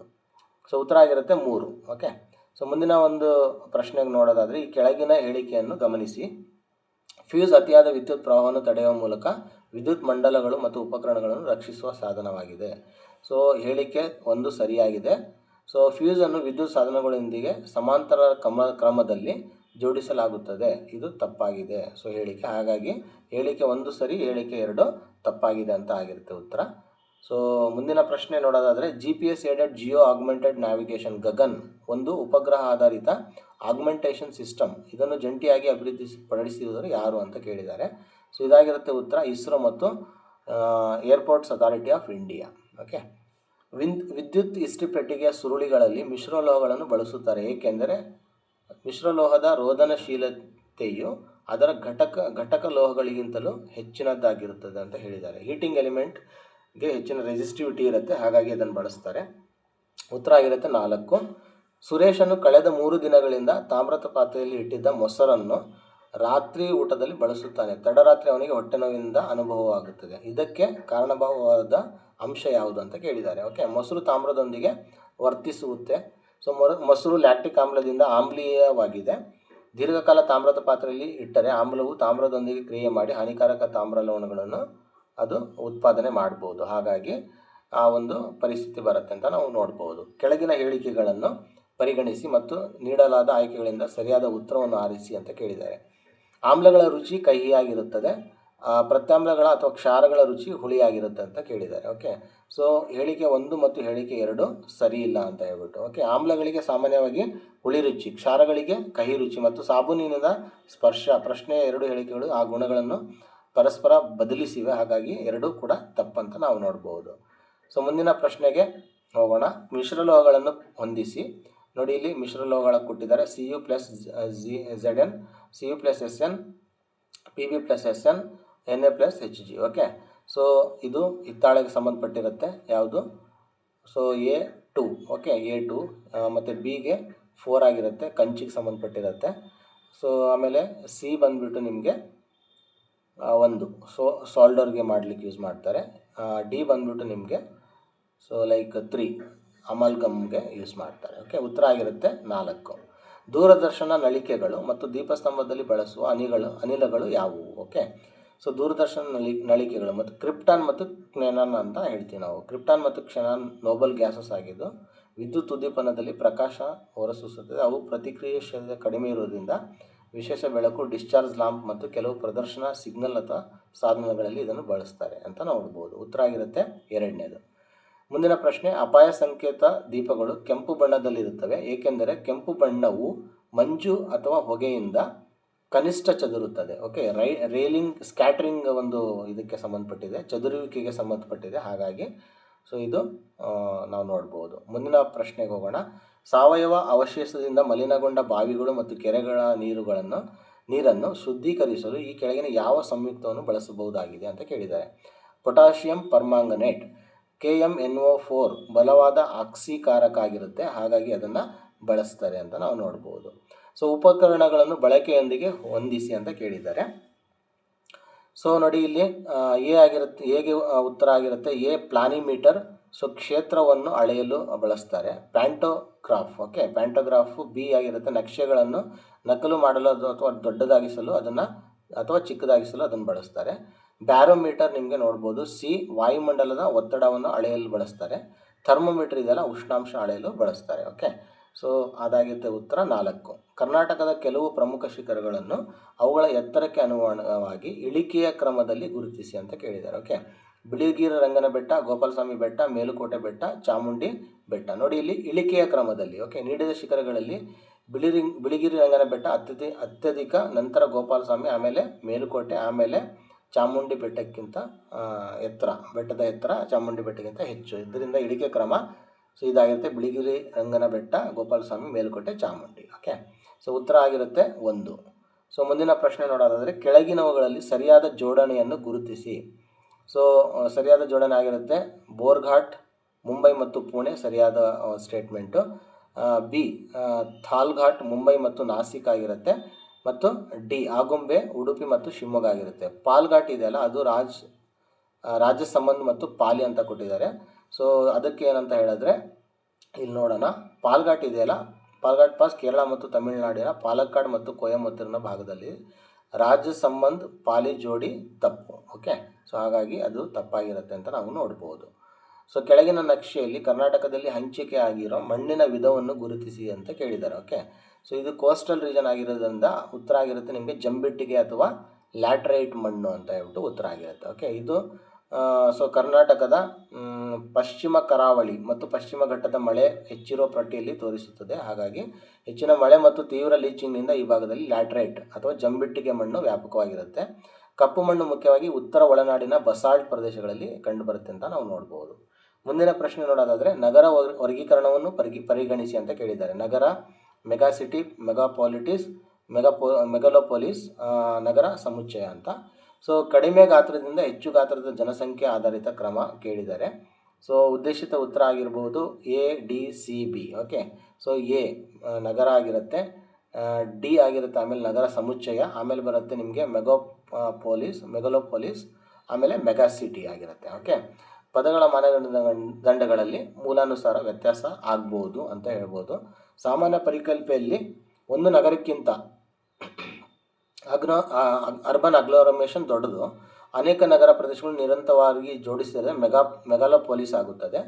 ಸೊ ಉತ್ತರ ಆಗಿರುತ್ತೆ 3. ಓಕೆ, ಸೊ ಮುಂದಿನ ಒಂದು ಪ್ರಶ್ನೆಗೆ ನೋಡೋದಾದರೆ ಈ ಕೆಳಗಿನ ಹೇಳಿಕೆಯನ್ನು ಗಮನಿಸಿ. ಫ್ಯೂಸ್ ಅತಿಯಾದ ವಿದ್ಯುತ್ ಪ್ರವಾಹವನ್ನು ತಡೆಯುವ ಮೂಲಕ ವಿದ್ಯುತ್ ಮಂಡಲಗಳು ಮತ್ತು ಉಪಕರಣಗಳನ್ನು ರಕ್ಷಿಸುವ ಸಾಧನವಾಗಿದೆ. ಸೊ ಹೇಳಿಕೆ 1 ಸರಿಯಾಗಿದೆ. ಸೊ ಫ್ಯೂಸನ್ನು ವಿದ್ಯುತ್ ಸಾಧನಗಳೊಂದಿಗೆ ಸಮಾಂತರ ಕ್ರಮದಲ್ಲಿ ಜೋಡಿಸಲಾಗುತ್ತದೆ, ಇದು ತಪ್ಪಾಗಿದೆ. ಸೊ ಹಾಗಾಗಿ ಹೇಳಿಕೆ 1 ಸರಿ, ಹೇಳಿಕೆ 2 ತಪ್ಪಾಗಿದೆ ಅಂತ ಆಗಿರುತ್ತೆ ಉತ್ತರ. ಸೊ ಮುಂದಿನ ಪ್ರಶ್ನೆ ನೋಡೋದಾದರೆ GPS aided Jio augmented navigation Gagan ಒಂದು ಉಪಗ್ರಹ ಆಧಾರಿತ ಆಗ್ಮೆಂಟೇಷನ್ ಸಿಸ್ಟಮ್. ಇದನ್ನು ಜಂಟಿಯಾಗಿ ಅಭಿವೃದ್ಧಿಪಡಿಸಿದವರು ಯಾರು ಅಂತ ಕೇಳಿದ್ದಾರೆ. ಸೊ ಇದಾಗಿರುತ್ತೆ ಉತ್ತರ, ಇಸ್ರೋ ಮತ್ತು airports authority of India. Okay, ವಿದ್ಯುತ್ ಇಸ್ತ್ರಿ ಪೆಟ್ಟಿಗೆಯ ಸುರುಳಿಗಳಲ್ಲಿ ಮಿಶ್ರಲೋಹಗಳನ್ನು ಬಳಸುತ್ತಾರೆ, ಏಕೆಂದರೆ ಮಿಶ್ರಲೋಹದ ರೋಧನಶೀಲತೆಯು ಅದರ ಘಟಕ ಲೋಹಗಳಿಗಿಂತಲೂ ಹೆಚ್ಚಿನದ್ದಾಗಿರುತ್ತದೆ ಅಂತ ಹೇಳಿದ್ದಾರೆ. ಹೀಟಿಂಗ್ ಎಲಿಮೆಂಟ್ಗೆ ಹೆಚ್ಚಿನ ರೆಸಿಸ್ಟಿವಿಟಿ ಇರುತ್ತೆ, ಹಾಗಾಗಿ ಅದನ್ನು ಬಳಸ್ತಾರೆ. ಉತ್ತರ ಆಗಿರುತ್ತೆ 4. ಸುರೇಶನು ಕಳೆದ 3 ದಿನಗಳಿಂದ ತಾಮ್ರದ ಪಾತ್ರೆಯಲ್ಲಿ ಇಟ್ಟಿದ್ದ ಮೊಸರನ್ನು ರಾತ್ರಿ ಊಟದಲ್ಲಿ ಬಳಸುತ್ತಾನೆ. ತಡರಾತ್ರಿ ಅವನಿಗೆ ಹೊಟ್ಟೆ ನೋವಿನಿಂದ ಅನುಭವವಾಗುತ್ತದೆ. ಇದಕ್ಕೆ ಕಾರಣವಾದ ಅಂಶ ಯಾವುದು ಅಂತ ಕೇಳಿದ್ದಾರೆ. ಓಕೆ, ಮೊಸರು ತಾಮ್ರದೊಂದಿಗೆ ವರ್ತಿಸುತ್ತೆ. ಸೊ ಮೊಸರು ಲ್ಯಾಕ್ಟಿಕ್ ಆಮ್ಲದಿಂದ ಆಮ್ಲೀಯವಾಗಿದೆ. ದೀರ್ಘಕಾಲ ತಾಮ್ರದ ಪಾತ್ರೆಯಲ್ಲಿ ಇಟ್ಟರೆ ಆಮ್ಲವು ತಾಮ್ರದೊಂದಿಗೆ ಕ್ರಿಯೆ ಮಾಡಿ ಹಾನಿಕಾರಕ ತಾಮ್ರ ಲವಣಗಳನ್ನು ಅದು ಉತ್ಪಾದನೆ ಮಾಡ್ಬೋದು, ಹಾಗಾಗಿ ಆ ಒಂದು ಪರಿಸ್ಥಿತಿ ಬರುತ್ತೆ ಅಂತ ನಾವು ನೋಡ್ಬೋದು. ಕೆಳಗಿನ ಹೇಳಿಕೆಗಳನ್ನು ಪರಿಗಣಿಸಿ ಮತ್ತು ನೀಡಲಾದ ಆಯ್ಕೆಗಳಿಂದ ಸರಿಯಾದ ಉತ್ತರವನ್ನು ಆರಿಸಿ ಅಂತ ಕೇಳಿದ್ದಾರೆ. ಆಮ್ಲಗಳ ರುಚಿ ಕಹಿಯಾಗಿರುತ್ತದೆ, ಪ್ರತ್ಯಾಮ್ಲಗಳ ಅಥವಾ ಕ್ಷಾರಗಳ ರುಚಿ ಹುಳಿಯಾಗಿರುತ್ತೆ ಅಂತ ಕೇಳಿದ್ದಾರೆ. ಓಕೆ, ಸೊ ಹೇಳಿಕೆ 1 ಮತ್ತು ಹೇಳಿಕೆ 2 ಸರಿ ಇಲ್ಲ ಅಂತ ಹೇಳ್ಬಿಟ್ಟು. ಓಕೆ, ಆಮ್ಲಗಳಿಗೆ ಸಾಮಾನ್ಯವಾಗಿ ಹುಳಿ ರುಚಿ, ಕ್ಷಾರಗಳಿಗೆ ಕಹಿ ರುಚಿ ಮತ್ತು ಸಾಬೂನಿನಿಂದ ಸ್ಪರ್ಶ. ಪ್ರಶ್ನೆಯ 2 ಹೇಳಿಕೆಗಳು ಆ ಗುಣಗಳನ್ನು ಪರಸ್ಪರ ಬದಲಿಸಿವೆ, ಹಾಗಾಗಿ 2 ಕೂಡ ತಪ್ಪಂತ ನಾವು ನೋಡ್ಬೋದು. ಸೊ ಮುಂದಿನ ಪ್ರಶ್ನೆಗೆ ಹೋಗೋಣ. ಮಿಶ್ರಲೋಹಗಳನ್ನು ಹೊಂದಿಸಿ. ನೋಡಿ ಇಲ್ಲಿ ಮಿಶ್ರಲೋಹಗಳ ಕೊಟ್ಟಿದ್ದಾರೆ. Cu + Zn, Cu + Sn, Pb + Sn, Na + Hg. Okay, so ಇದು ಹಿತ್ತಾಳೆಗೆ ಸಂಬಂಧಪಟ್ಟಿರುತ್ತೆ ಯಾವುದು. So A2. ಓಕೆ, A2 ಮತ್ತು ಬಿಗೆ 4 ಆಗಿರುತ್ತೆ, ಕಂಚಿಗೆ ಸಂಬಂಧಪಟ್ಟಿರುತ್ತೆ. ಸೊ ಆಮೇಲೆ ಸಿ ಬಂದುಬಿಟ್ಟು ನಿಮಗೆ 1, ಸೊ ಸಾಲ್ಡರ್ಗೆ ಮಾಡಲಿಕ್ಕೆ ಯೂಸ್ ಮಾಡ್ತಾರೆ. ಡಿ ಬಂದುಬಿಟ್ಟು ನಿಮಗೆ ಸೊ ಲೈಕ್ 3 ಅಮಲ್ಗಮ್ಗೆ ಯೂಸ್ ಮಾಡ್ತಾರೆ. ಓಕೆ, ಉತ್ತರ ಆಗಿರುತ್ತೆ 4. ದೂರದರ್ಶನ ನಳಿಕೆಗಳು ಮತ್ತು ದೀಪಸ್ತಂಭದಲ್ಲಿ ಬಳಸುವ ಅನಿಲಗಳು ಯಾವುವು. ಓಕೆ, ಸೊ ದೂರದರ್ಶನ ನಳಿಕೆಗಳು ಮತ್ತು ಕ್ರಿಪ್ಟಾನ್ ಮತ್ತು ಕ್ಸೆನಾನ್ ಅಂತ ಹೇಳ್ತೀವಿ ನಾವು. ಕ್ರಿಪ್ಟಾನ್ ಮತ್ತು ಕ್ಸೆನಾನ್ ನೋಬಲ್ ಗ್ಯಾಸಸ್ ಆಗಿದ್ದು ವಿದ್ಯುತ್ ಉದ್ದೀಪನದಲ್ಲಿ ಪ್ರಕಾಶ ಹೊರಸೂಸುತ್ತದೆ. ಅವು ಪ್ರತಿಕ್ರಿಯಾಶೀಲತೆ ಕಡಿಮೆ ಇರುವುದರಿಂದ ವಿಶೇಷ ಬೆಳಕು, ಡಿಸ್ಚಾರ್ಜ್ ಲ್ಯಾಂಪ್ ಮತ್ತು ಕೆಲವು ಪ್ರದರ್ಶನ ಸಿಗ್ನಲ್ ಅಥವಾ ಸಾಧನಗಳಲ್ಲಿ ಇದನ್ನು ಬಳಸ್ತಾರೆ ಅಂತ ನೋಡ್ಬೋದು. ಉತ್ತರ ಆಗಿರುತ್ತೆ ಎರಡನೇದು. ಮುಂದಿನ ಪ್ರಶ್ನೆ, ಅಪಾಯ ಸಂಕೇತ ದೀಪಗಳು ಕೆಂಪು ಬಣ್ಣದಲ್ಲಿರುತ್ತವೆ ಏಕೆಂದರೆ ಕೆಂಪು ಬಣ್ಣವು ಮಂಜು ಅಥವಾ ಹೊಗೆಯಿಂದ ಕನಿಷ್ಠ ಚದುರುತ್ತದೆ. ಓಕೆ, ರೇಲಿಂಗ್ ಸ್ಕ್ಯಾಟ್ರಿಂಗ್ ಒಂದು ಇದಕ್ಕೆ ಸಂಬಂಧಪಟ್ಟಿದೆ, ಚದುರುವಿಕೆಗೆ ಸಂಬಂಧಪಟ್ಟಿದೆ. ಹಾಗಾಗಿ ಇದು ನಾವು ನೋಡ್ಬೋದು. ಮುಂದಿನ ಪ್ರಶ್ನೆಗೆ ಹೋಗೋಣ. ಸಾವಯವ ಅವಶೇಷದಿಂದ ಮಲಿನಗೊಂಡ ಬಾವಿಗಳು ಮತ್ತು ಕೆರೆಗಳ ನೀರನ್ನು ಶುದ್ಧೀಕರಿಸಲು ಈ ಕೆಳಗಿನ ಯಾವ ಸಂಯುಕ್ತವನ್ನು ಬಳಸಬಹುದಾಗಿದೆ ಅಂತ ಕೇಳಿದ್ದಾರೆ. ಪೊಟ್ಯಾಷಿಯಂ ಪರ್ಮಾಂಗನೇಟ್, KMnO4 ಬಲವಾದ ಆಕ್ಸಿಕಾರಕ ಆಗಿರುತ್ತೆ, ಹಾಗಾಗಿ ಅದನ್ನು ಬಳಸ್ತಾರೆ ಅಂತ ನಾವು ನೋಡ್ಬೋದು. ಉಪಕರಣಗಳನ್ನು ಬಳಕೆಯೊಂದಿಗೆ ಹೊಂದಿಸಿ ಅಂತ ಕೇಳಿದ್ದಾರೆ. ನೋಡಿ ಇಲ್ಲಿ ಹೇಗೆ ಉತ್ತರ ಆಗಿರುತ್ತೆ. ಎ ಪ್ಲಾನಿಮೀಟರ್, ಕ್ಷೇತ್ರವನ್ನು ಅಳೆಯಲು ಬಳಸ್ತಾರೆ. Pantograph, okay, ಪ್ಯಾಂಟೋಗ್ರಾಫು. ಬಿ ಆಗಿರುತ್ತೆ ನಕ್ಷೆಗಳನ್ನು ನಕಲು ಮಾಡಲು ಅಥವಾ ದೊಡ್ಡದಾಗಿಸಲು ಅಥವಾ ಚಿಕ್ಕದಾಗಿಸಲು ಅದನ್ನು ಬಳಸ್ತಾರೆ. ಬ್ಯಾರೋಮೀಟರ್ ನಿಮಗೆ ನೋಡ್ಬೋದು. ಸಿ ವಾಯುಮಂಡಲದ ಒತ್ತಡವನ್ನು ಅಳೆಯಲು ಬಳಸ್ತಾರೆ. ಥರ್ಮೋಮೀಟರ್ ಇದೆಲ್ಲ ಉಷ್ಣಾಂಶ ಅಳೆಯಲು ಬಳಸ್ತಾರೆ. ಓಕೆ, ಅದಾಗಿರುತ್ತೆ ಉತ್ತರ 4. ಕರ್ನಾಟಕದ ಕೆಲವು ಪ್ರಮುಖ ಶಿಖರಗಳನ್ನು ಅವುಗಳ ಎತ್ತರಕ್ಕೆ ಅನುಗುಣವಾಗಿ ಇಳಿಕೆಯ ಕ್ರಮದಲ್ಲಿ ಗುರುತಿಸಿ ಅಂತ ಕೇಳಿದ್ದಾರೆ. ಓಕೆ, ಬಿಳಿಗಿರಿ ರಂಗನ ಬೆಟ್ಟ, ಗೋಪಾಲಸ್ವಾಮಿ ಬೆಟ್ಟ, ಮೇಲುಕೋಟೆ ಬೆಟ್ಟ, ಚಾಮುಂಡಿ ಬೆಟ್ಟ. ನೋಡಿ ಇಲ್ಲಿ ಇಳಿಕೆಯ ಕ್ರಮದಲ್ಲಿ. ಓಕೆ, ನೀಡಿದ ಶಿಖರಗಳಲ್ಲಿ ಬಿಳಿಗಿರಿ ರಂಗನ ಬೆಟ್ಟ ಅತ್ಯಧಿಕ, ನಂತರ ಗೋಪಾಲಸ್ವಾಮಿ, ಆಮೇಲೆ ಮೇಲುಕೋಟೆ, ಆಮೇಲೆ ಚಾಮುಂಡಿ ಬೆಟ್ಟಕ್ಕಿಂತ ಬೆಟ್ಟದ ಎತ್ತರ ಚಾಮುಂಡಿ ಬೆಟ್ಟಕ್ಕಿಂತ ಹೆಚ್ಚು. ಇದರಿಂದ ಇಳಿಕೆ ಕ್ರಮ ಇದಾಗಿರುತ್ತೆ. ಬಿಳಿಗಿರಿ ರಂಗನ ಬೆಟ್ಟ, ಗೋಪಾಲಸ್ವಾಮಿ, ಮೇಲುಕೋಟೆ, ಚಾಮುಂಡಿ. ಓಕೆ, ಉತ್ತರ ಆಗಿರುತ್ತೆ 1. ಮುಂದಿನ ಪ್ರಶ್ನೆ ನೋಡೋದಾದರೆ ಕೆಳಗಿನವುಗಳಲ್ಲಿ ಸರಿಯಾದ ಜೋಡಣೆಯನ್ನು ಗುರುತಿಸಿ. ಸರಿಯಾದ ಜೋಡಣೆ ಆಗಿರುತ್ತೆ. ಬೋರ್ಘಾಟ್, ಮುಂಬೈ ಮತ್ತು ಪುಣೆ ಸರಿಯಾದ ಸ್ಟೇಟ್ಮೆಂಟು. ಬಿ ಥಾಲ್ಘಾಟ್, ಮುಂಬೈ ಮತ್ತು ನಾಸಿಕ್ ಆಗಿರುತ್ತೆ. ಮತ್ತು ಡಿ ಆಗುಂಬೆ, ಉಡುಪಿ ಮತ್ತು ಶಿವಮೊಗ್ಗ ಆಗಿರುತ್ತೆ. ಪಾಲ್ಘಾಟ್ ಇದೆಯಲ್ಲ, ಅದು ರಾಜಸಮಂದ್ ಮತ್ತು ಪಾಲಿ ಅಂತ ಕೊಟ್ಟಿದ್ದಾರೆ. ಅದಕ್ಕೆ ಏನಂತ ಹೇಳಿದ್ರೆ ಇಲ್ಲಿ ನೋಡೋಣ. ಪಾಲ್ಘಾಟ್ ಇದೆಯಲ್ಲ, ಪಾಲ್ಘಾಟ್ ಪಾಸ್ ಕೇರಳ ಮತ್ತು ತಮಿಳುನಾಡಿನ ಪಾಲಕ್ಕಾಡ್ ಮತ್ತು ಕೊಯಮತ್ತೂರಿನ ಭಾಗದಲ್ಲಿ. ರಾಜಸಂಬಂಧ್ ಪಾಲಿ ಜೋಡಿ ತಪ್ಪು. ಓಕೆ, ಹಾಗಾಗಿ ಅದು ತಪ್ಪಾಗಿರುತ್ತೆ ಅಂತ ನಾವು ನೋಡ್ಬೋದು. ಕೆಳಗಿನ ನಕ್ಷೆಯಲ್ಲಿ ಕರ್ನಾಟಕದಲ್ಲಿ ಹಂಚಿಕೆ ಆಗಿರೋ ಮಣ್ಣಿನ ವಿಧವನ್ನು ಗುರುತಿಸಿ ಅಂತ ಕೇಳಿದ್ದಾರೆ. ಓಕೆ, ಇದು ಕೋಸ್ಟಲ್ ರೀಜನ್ ಆಗಿರೋದ್ರಿಂದ ಉತ್ತರ ಆಗಿರುತ್ತೆ ನಿಮಗೆ ಜಂಬಿಟ್ಟಿಗೆ ಅಥವಾ ಲ್ಯಾಟ್ರೈಟ್ ಮಣ್ಣು ಅಂತ ಹೇಳ್ಬಿಟ್ಟು ಉತ್ತರ ಆಗಿರುತ್ತೆ. ಓಕೆ, ಇದು ಕರ್ನಾಟಕದ ಪಶ್ಚಿಮ ಕರಾವಳಿ ಮತ್ತು ಪಶ್ಚಿಮ ಘಟ್ಟದ ಮಳೆ ಹೆಚ್ಚಿರೋ ಪಟ್ಟಿಯಲ್ಲಿ ತೋರಿಸುತ್ತದೆ. ಹಾಗಾಗಿ ಹೆಚ್ಚಿನ ಮಳೆ ಮತ್ತು ತೀವ್ರ ಲೀಚಿಂಗ್ನಿಂದ ಈ ಭಾಗದಲ್ಲಿ ಲ್ಯಾಟ್ರೈಟ್ ಅಥವಾ ಜಂಬಿಟ್ಟಿಗೆ ಮಣ್ಣು ವ್ಯಾಪಕವಾಗಿರುತ್ತೆ. ಕಪ್ಪು ಮಣ್ಣು ಮುಖ್ಯವಾಗಿ ಉತ್ತರ ಒಳನಾಡಿನ ಬಸಾಲ್ಟ್ ಪ್ರದೇಶಗಳಲ್ಲಿ ಕಂಡುಬರುತ್ತೆ ಅಂತ ನಾವು ನೋಡ್ಬೋದು. ಮುಂದಿನ ಪ್ರಶ್ನೆ ನೋಡೋದಾದರೆ ನಗರ ವರ್ಗೀಕರಣವನ್ನು ಪರಿಗಣಿಸಿ ಅಂತ ಕೇಳಿದ್ದಾರೆ. ನಗರ, ಮೆಗಾಸಿಟಿ, ಮೆಗಾಪಾಲಿಟಿಸ್, ಮೆಗಾಲೋಪೊಲಿಸ್, ನಗರ ಸಮುಚ್ಚಯ ಅಂತ. ಕಡಿಮೆ ಗಾತ್ರದಿಂದ ಹೆಚ್ಚು ಗಾತ್ರದ ಜನಸಂಖ್ಯೆ ಆಧಾರಿತ ಕ್ರಮ ಕೇಳಿದ್ದಾರೆ. ಉದ್ದೇಶಿತ ಉತ್ತರ ಆಗಿರ್ಬೋದು ADCB. ಓಕೆ, ಎ ನಗರ ಆಗಿರುತ್ತೆ, ಡಿ ಆಗಿರುತ್ತೆ, ಆಮೇಲೆ ನಗರ ಸಮುಚ್ಚಯ, ಆಮೇಲೆ ಬರುತ್ತೆ ನಿಮಗೆ ಮೆಗಾಲೋಪೊಲಿಸ್, ಆಮೇಲೆ ಮೆಗಾಸಿಟಿ ಆಗಿರುತ್ತೆ. ಓಕೆ, ಪದಗಳ ಮಾನದಂಡಗಳಲ್ಲಿ ಮೂಲಾನುಸಾರ ವ್ಯತ್ಯಾಸ ಆಗ್ಬೋದು ಅಂತ ಹೇಳ್ಬೋದು. ಸಾಮಾನ್ಯ ಪರಿಕಲ್ಪನೆಯಲ್ಲಿ ಒಂದು ನಗರಕ್ಕಿಂತ ಅರ್ಬನ್ ಅಗ್ಲೋರಮೇಷನ್ ದೊಡ್ಡದು. ಅನೇಕ ನಗರ ಪ್ರದೇಶಗಳು ನಿರಂತರವಾಗಿ ಜೋಡಿಸಿದರೆ ಮೆಗಾಲೋಪೊಲಿಸ್ ಆಗುತ್ತದೆ.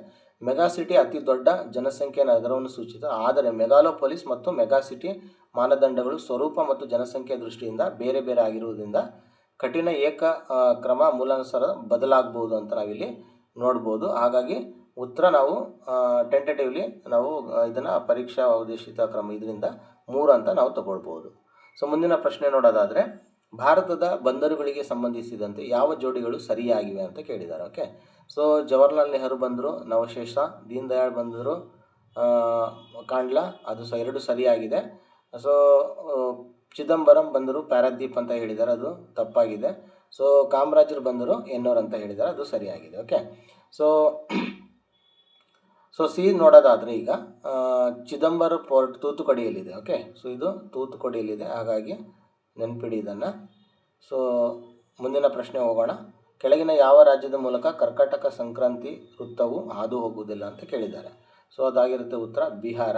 ಮೆಗಾಸಿಟಿ ಅತಿ ದೊಡ್ಡ ಜನಸಂಖ್ಯೆಯ ನಗರವನ್ನು ಸೂಚಿಸುತ್ತದೆ. ಆದರೆ ಮೆಗಾಲೋಪೊಲಿಸ್ ಮತ್ತು ಮೆಗಾಸಿಟಿ ಮಾನದಂಡಗಳು ಸ್ವರೂಪ ಮತ್ತು ಜನಸಂಖ್ಯೆಯ ದೃಷ್ಟಿಯಿಂದ ಬೇರೆ ಬೇರೆ ಆಗಿರುವುದರಿಂದ ಕಠಿಣ ಕ್ರಮ ಮೂಲಾನುಸಾರ ಬದಲಾಗಬಹುದು ಅಂತ ನಾವಿಲ್ಲಿ ನೋಡ್ಬೋದು. ಹಾಗಾಗಿ ಉತ್ತರ ನಾವು ಟೆಂಟೇಟಿವ್ಲಿ ನಾವು ಇದನ್ನು ಪರೀಕ್ಷಾ ಉದ್ದೇಶಿತ ಕ್ರಮ ಇದರಿಂದ 3 ಅಂತ ನಾವು ತಗೊಳ್ಬೋದು. ಮುಂದಿನ ಪ್ರಶ್ನೆ ನೋಡೋದಾದರೆ ಭಾರತದ ಬಂದರುಗಳಿಗೆ ಸಂಬಂಧಿಸಿದಂತೆ ಯಾವ ಜೋಡಿಗಳು ಸರಿಯಾಗಿವೆ ಅಂತ ಕೇಳಿದ್ದಾರೆ. ಓಕೆ, ಜವಾಹರ್ಲಾಲ್ ನೆಹರು ಬಂದರು ನವಶೇಷ, ದೀನ್ ದಯಾಳ್ ಬಂದರು ಕಾಂಡ್ಲಾ, ಅದು 2 ಸರಿಯಾಗಿದೆ. ಚಿದಂಬರಂ ಬಂದರು ಪ್ಯಾರಾದೀಪ್ ಅಂತ ಹೇಳಿದ್ದಾರೆ, ಅದು ತಪ್ಪಾಗಿದೆ. ಕಾಮರಾಜರು ಬಂದರು ಎನ್ನೋರ್ ಅಂತ ಹೇಳಿದ್ದಾರೆ, ಅದು ಸರಿಯಾಗಿದೆ. ಓಕೆ, ಸಿ ನೋಡೋದಾದರೆ ಈಗ ಚಿದಂಬರ ಪೋರ್ಟ್ ತೂತುಕುಡಿಯಲ್ಲಿದೆ. ಓಕೆ, ಇದು ತೂತುಕುಡಿಯಲ್ಲಿದೆ, ಹಾಗಾಗಿ ನೆನಪಿಡಿ ಇದನ್ನು. ಮುಂದಿನ ಪ್ರಶ್ನೆ ಹೋಗೋಣ. ಕೆಳಗಿನ ಯಾವ ರಾಜ್ಯದ ಮೂಲಕ ಕರ್ಕಾಟಕ ಸಂಕ್ರಾಂತಿ ವೃತ್ತವು ಹಾದು ಹೋಗುವುದಿಲ್ಲ ಅಂತ ಕೇಳಿದ್ದಾರೆ. ಅದಾಗಿರುತ್ತೆ ಉತ್ತರ ಬಿಹಾರ.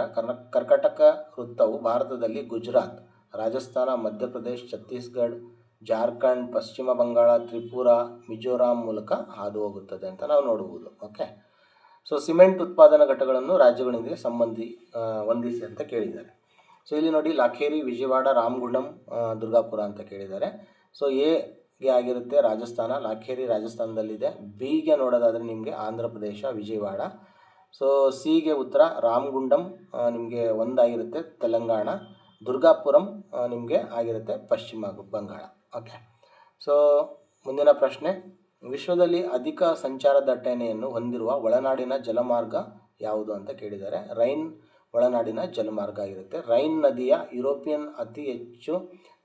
ಕರ್ಕಾಟಕ ವೃತ್ತವು ಭಾರತದಲ್ಲಿ ಗುಜರಾತ್, ರಾಜಸ್ಥಾನ, ಮಧ್ಯಪ್ರದೇಶ್, ಛತ್ತೀಸ್ಗಢ, ಜಾರ್ಖಂಡ್, ಪಶ್ಚಿಮ ಬಂಗಾಳ, ತ್ರಿಪುರ, ಮಿಜೋರಾಂ ಮೂಲಕ ಹಾದು ಹೋಗುತ್ತದೆ ಅಂತ ನಾವು ನೋಡ್ಬೋದು. ಓಕೆ, ಸಿಮೆಂಟ್ ಉತ್ಪಾದನಾ ಘಟಕಗಳನ್ನು ರಾಜ್ಯಗಳೊಂದಿಗೆ ಹೊಂದಿಸಿ ಅಂತ ಕೇಳಿದ್ದಾರೆ. ಸೊ ಇಲ್ಲಿ ನೋಡಿ ಲಾಖೇರಿ, ವಿಜಯವಾಡ, ರಾಮಗುಂಡಂ, ದುರ್ಗಾಪುರ ಅಂತ ಕೇಳಿದ್ದಾರೆ. ಸೊ ಎಗೆ ಆಗಿರುತ್ತೆ ರಾಜಸ್ಥಾನ, ಲಾಖೇರಿ ರಾಜಸ್ಥಾನದಲ್ಲಿದೆ. ಬಿಗೆ ನೋಡೋದಾದರೆ ನಿಮಗೆ ಆಂಧ್ರ ಪ್ರದೇಶ, ವಿಜಯವಾಡ. ಸೊ ಸಿಗೆ ಉತ್ತರ ರಾಮಗುಂಡಂ ನಿಮಗೆ ಒಂದಾಗಿರುತ್ತೆ ತೆಲಂಗಾಣ, ದುರ್ಗಾಪುರಂ ನಿಮಗೆ ಆಗಿರುತ್ತೆ ಪಶ್ಚಿಮ ಬಂಗಾಳ. ಓಕೆ. ಸೊ ಮುಂದಿನ ಪ್ರಶ್ನೆ, ವಿಶ್ವದಲ್ಲಿ ಅಧಿಕ ಸಂಚಾರ ದಟ್ಟಣೆಯನ್ನು ಹೊಂದಿರುವ ಒಳನಾಡಿನ ಜಲಮಾರ್ಗ ಯಾವುದು ಅಂತ ಕೇಳಿದ್ದಾರೆ. ರೈನ್ ಒಳನಾಡಿನ ಜಲಮಾರ್ಗ ಆಗಿರುತ್ತೆ. ರೈನ್ ನದಿಯ ಯುರೋಪಿಯನ್ ಅತಿ ಹೆಚ್ಚು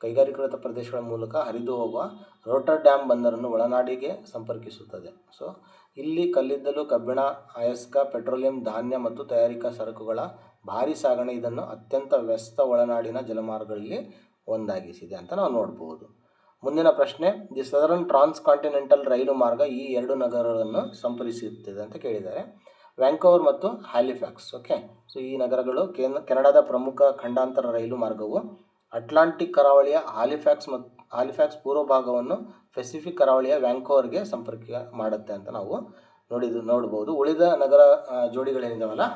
ಕೈಗಾರಿಕೃತ ಪ್ರದೇಶಗಳ ಮೂಲಕ ಹರಿದು ಹೋಗುವ ರೋಟರ್ಡ್ಯಾಮ್ ಬಂದರನ್ನು ಒಳನಾಡಿಗೆ ಸಂಪರ್ಕಿಸುತ್ತದೆ. ಸೊ ಇಲ್ಲಿ ಕಲ್ಲಿದ್ದಲು, ಕಬ್ಬಿಣ, ಅಯಸ್ಕ, ಪೆಟ್ರೋಲಿಯಂ, ಧಾನ್ಯ ಮತ್ತು ತಯಾರಿಕಾ ಸರಕುಗಳ ಭಾರಿ ಸಾಗಣೆ ಇದನ್ನು ಅತ್ಯಂತ ವ್ಯಸ್ತ ಒಳನಾಡಿನ ಜಲಮಾರ್ಗಗಳಲ್ಲಿ ಒಂದಾಗಿಸಿದೆ ಅಂತ ನಾವು ನೋಡ್ಬೋದು. ಮುಂದಿನ ಪ್ರಶ್ನೆ, ದಿ ಸದರ್ನ್ ಟ್ರಾನ್ಸ್ ಕಾಂಟಿನೆಂಟಲ್ ರೈಲು ಮಾರ್ಗ ಈ ಎರಡು ನಗರಗಳನ್ನು ಸಂಪರ್ಕಿಸುತ್ತದೆ ಅಂತ ಕೇಳಿದ್ದಾರೆ. ವ್ಯಾಂಕೋವರ್ ಮತ್ತು ಹ್ಯಾಲಿಫ್ಯಾಕ್ಸ್. ಓಕೆ. ಸೊ ಈ ನಗರಗಳು ಕೆನಡಾದ ಪ್ರಮುಖ ಖಂಡಾಂತರ ರೈಲು ಮಾರ್ಗವು ಅಟ್ಲಾಂಟಿಕ್ ಕರಾವಳಿಯ ಹಾಲಿಫ್ಯಾಕ್ಸ್ ಪೂರ್ವ ಭಾಗವನ್ನು ಪೆಸಿಫಿಕ್ ಕರಾವಳಿಯ ವ್ಯಾಂಕೋವರ್ಗೆ ಸಂಪರ್ಕ ಮಾಡುತ್ತೆ ಅಂತ ನಾವು ನೋಡ್ಬೋದು. ಉಳಿದ ನಗರ ಜೋಡಿಗಳೇನಿದಾವಲ್ಲ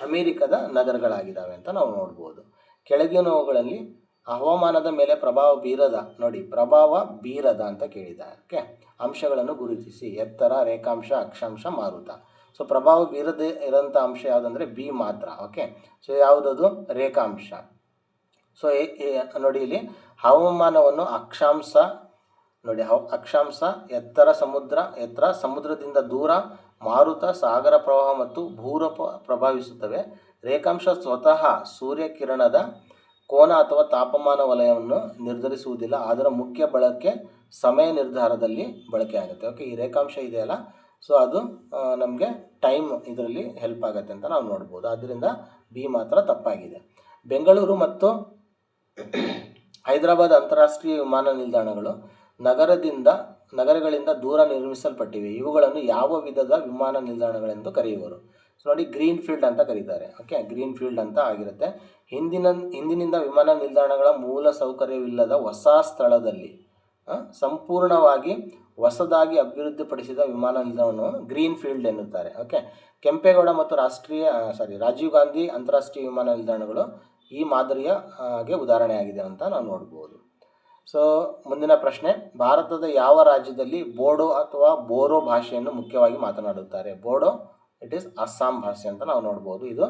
ಅಮೇರಿಕದ ನಗರಗಳಾಗಿದ್ದಾವೆ ಅಂತ ನಾವು ನೋಡ್ಬೋದು. ಕೆಳಗಿನವುಗಳಲ್ಲಿ ಹವಾಮಾನದ ಮೇಲೆ ಪ್ರಭಾವ ಬೀರದ ಅಂತ ಕೇಳಿದ್ದಾರೆ. ಓಕೆ. ಅಂಶಗಳನ್ನು ಗುರುತಿಸಿ. ಎತ್ತರ, ರೇಖಾಂಶ, ಅಕ್ಷಾಂಶ, ಮಾರುತ. ಸೊ ಪ್ರಭಾವ ಬೀರದೇ ಇರೋಂಥ ಅಂಶ ಯಾವುದಂದರೆ ಬಿ ಮಾತ್ರ. ಓಕೆ. ಸೊ ಯಾವುದದು? ರೇಖಾಂಶ. ಸೊ ನೋಡಿ ಇಲ್ಲಿ ಹವಾಮಾನವನ್ನು ಅಕ್ಷಾಂಶ ಎತ್ತರ ಸಮುದ್ರದಿಂದ ದೂರ, ಮಾರುತ ಸಾಗರ ಪ್ರವಾಹ ಮತ್ತು ಭೂರ ಪ್ರಭಾವಿಸುತ್ತವೆ. ರೇಖಾಂಶ ಸ್ವತಃ ಸೂರ್ಯಕಿರಣದ ಕೋನ ಅಥವಾ ತಾಪಮಾನ ವಲಯವನ್ನು ನಿರ್ಧರಿಸುವುದಿಲ್ಲ, ಅದರ ಮುಖ್ಯ ಬಳಕೆ ಸಮಯ ನಿರ್ಧಾರದಲ್ಲಿ ಬಳಕೆ ಆಗುತ್ತೆ. ಓಕೆ. ಈ ರೇಖಾಂಶ ಇದೆಯಲ್ಲ, ಸೊ ಅದು ನಮಗೆ ಟೈಮ್ ಇದರಲ್ಲಿ ಹೆಲ್ಪ್ ಆಗುತ್ತೆ ಅಂತ ನಾವು ನೋಡ್ಬೋದು. ಆದ್ದರಿಂದ ಬಿ ಮಾತ್ರ ತಪ್ಪಾಗಿದೆ. ಬೆಂಗಳೂರು ಮತ್ತು ಹೈದರಾಬಾದ್ ಅಂತಾರಾಷ್ಟ್ರೀಯ ವಿಮಾನ ನಿಲ್ದಾಣಗಳು ನಗರಗಳಿಂದ ದೂರ ನಿರ್ಮಿಸಲ್ಪಟ್ಟಿವೆ. ಇವುಗಳನ್ನು ಯಾವ ವಿಧದ ವಿಮಾನ ನಿಲ್ದಾಣಗಳೆಂದು ಕರೆಯುವರು? ಸೊ ನೋಡಿ, ಗ್ರೀನ್ ಫೀಲ್ಡ್ ಅಂತ ಕರೀತಾರೆ. ಓಕೆ. ಗ್ರೀನ್ ಫೀಲ್ಡ್ ಅಂತ ಆಗಿರುತ್ತೆ. ಹಿಂದಿನಿಂದ ವಿಮಾನ ನಿಲ್ದಾಣಗಳ ಮೂಲ ಸೌಕರ್ಯವಿಲ್ಲದ ಹೊಸ ಸ್ಥಳದಲ್ಲಿ ಸಂಪೂರ್ಣವಾಗಿ ಹೊಸದಾಗಿ ಅಭಿವೃದ್ಧಿಪಡಿಸಿದ ವಿಮಾನ ನಿಲ್ದಾಣವನ್ನು ಗ್ರೀನ್ ಫೀಲ್ಡ್ ಎನ್ನುತ್ತಾರೆ. ಓಕೆ. ಕೆಂಪೇಗೌಡ ಮತ್ತು ರಾಜೀವ್ ಗಾಂಧಿ ಅಂತಾರಾಷ್ಟ್ರೀಯ ವಿಮಾನ ನಿಲ್ದಾಣಗಳು ಈ ಮಾದರಿಯ ಉದಾಹರಣೆಯಾಗಿದೆ ಅಂತ ನಾವು ನೋಡ್ಬೋದು. ಸೊ ಮುಂದಿನ ಪ್ರಶ್ನೆ, ಭಾರತದ ಯಾವ ರಾಜ್ಯದಲ್ಲಿ ಬೋಡೋ ಅಥವಾ ಬೋರೋ ಭಾಷೆಯನ್ನು ಮುಖ್ಯವಾಗಿ ಮಾತನಾಡುತ್ತಾರೆ? ಬೋಡೋ ಇಟ್ ಈಸ್ ಅಸ್ಸಾಂ ಭಾಷೆ ಅಂತ ನಾವು ನೋಡ್ಬೋದು. ಇದು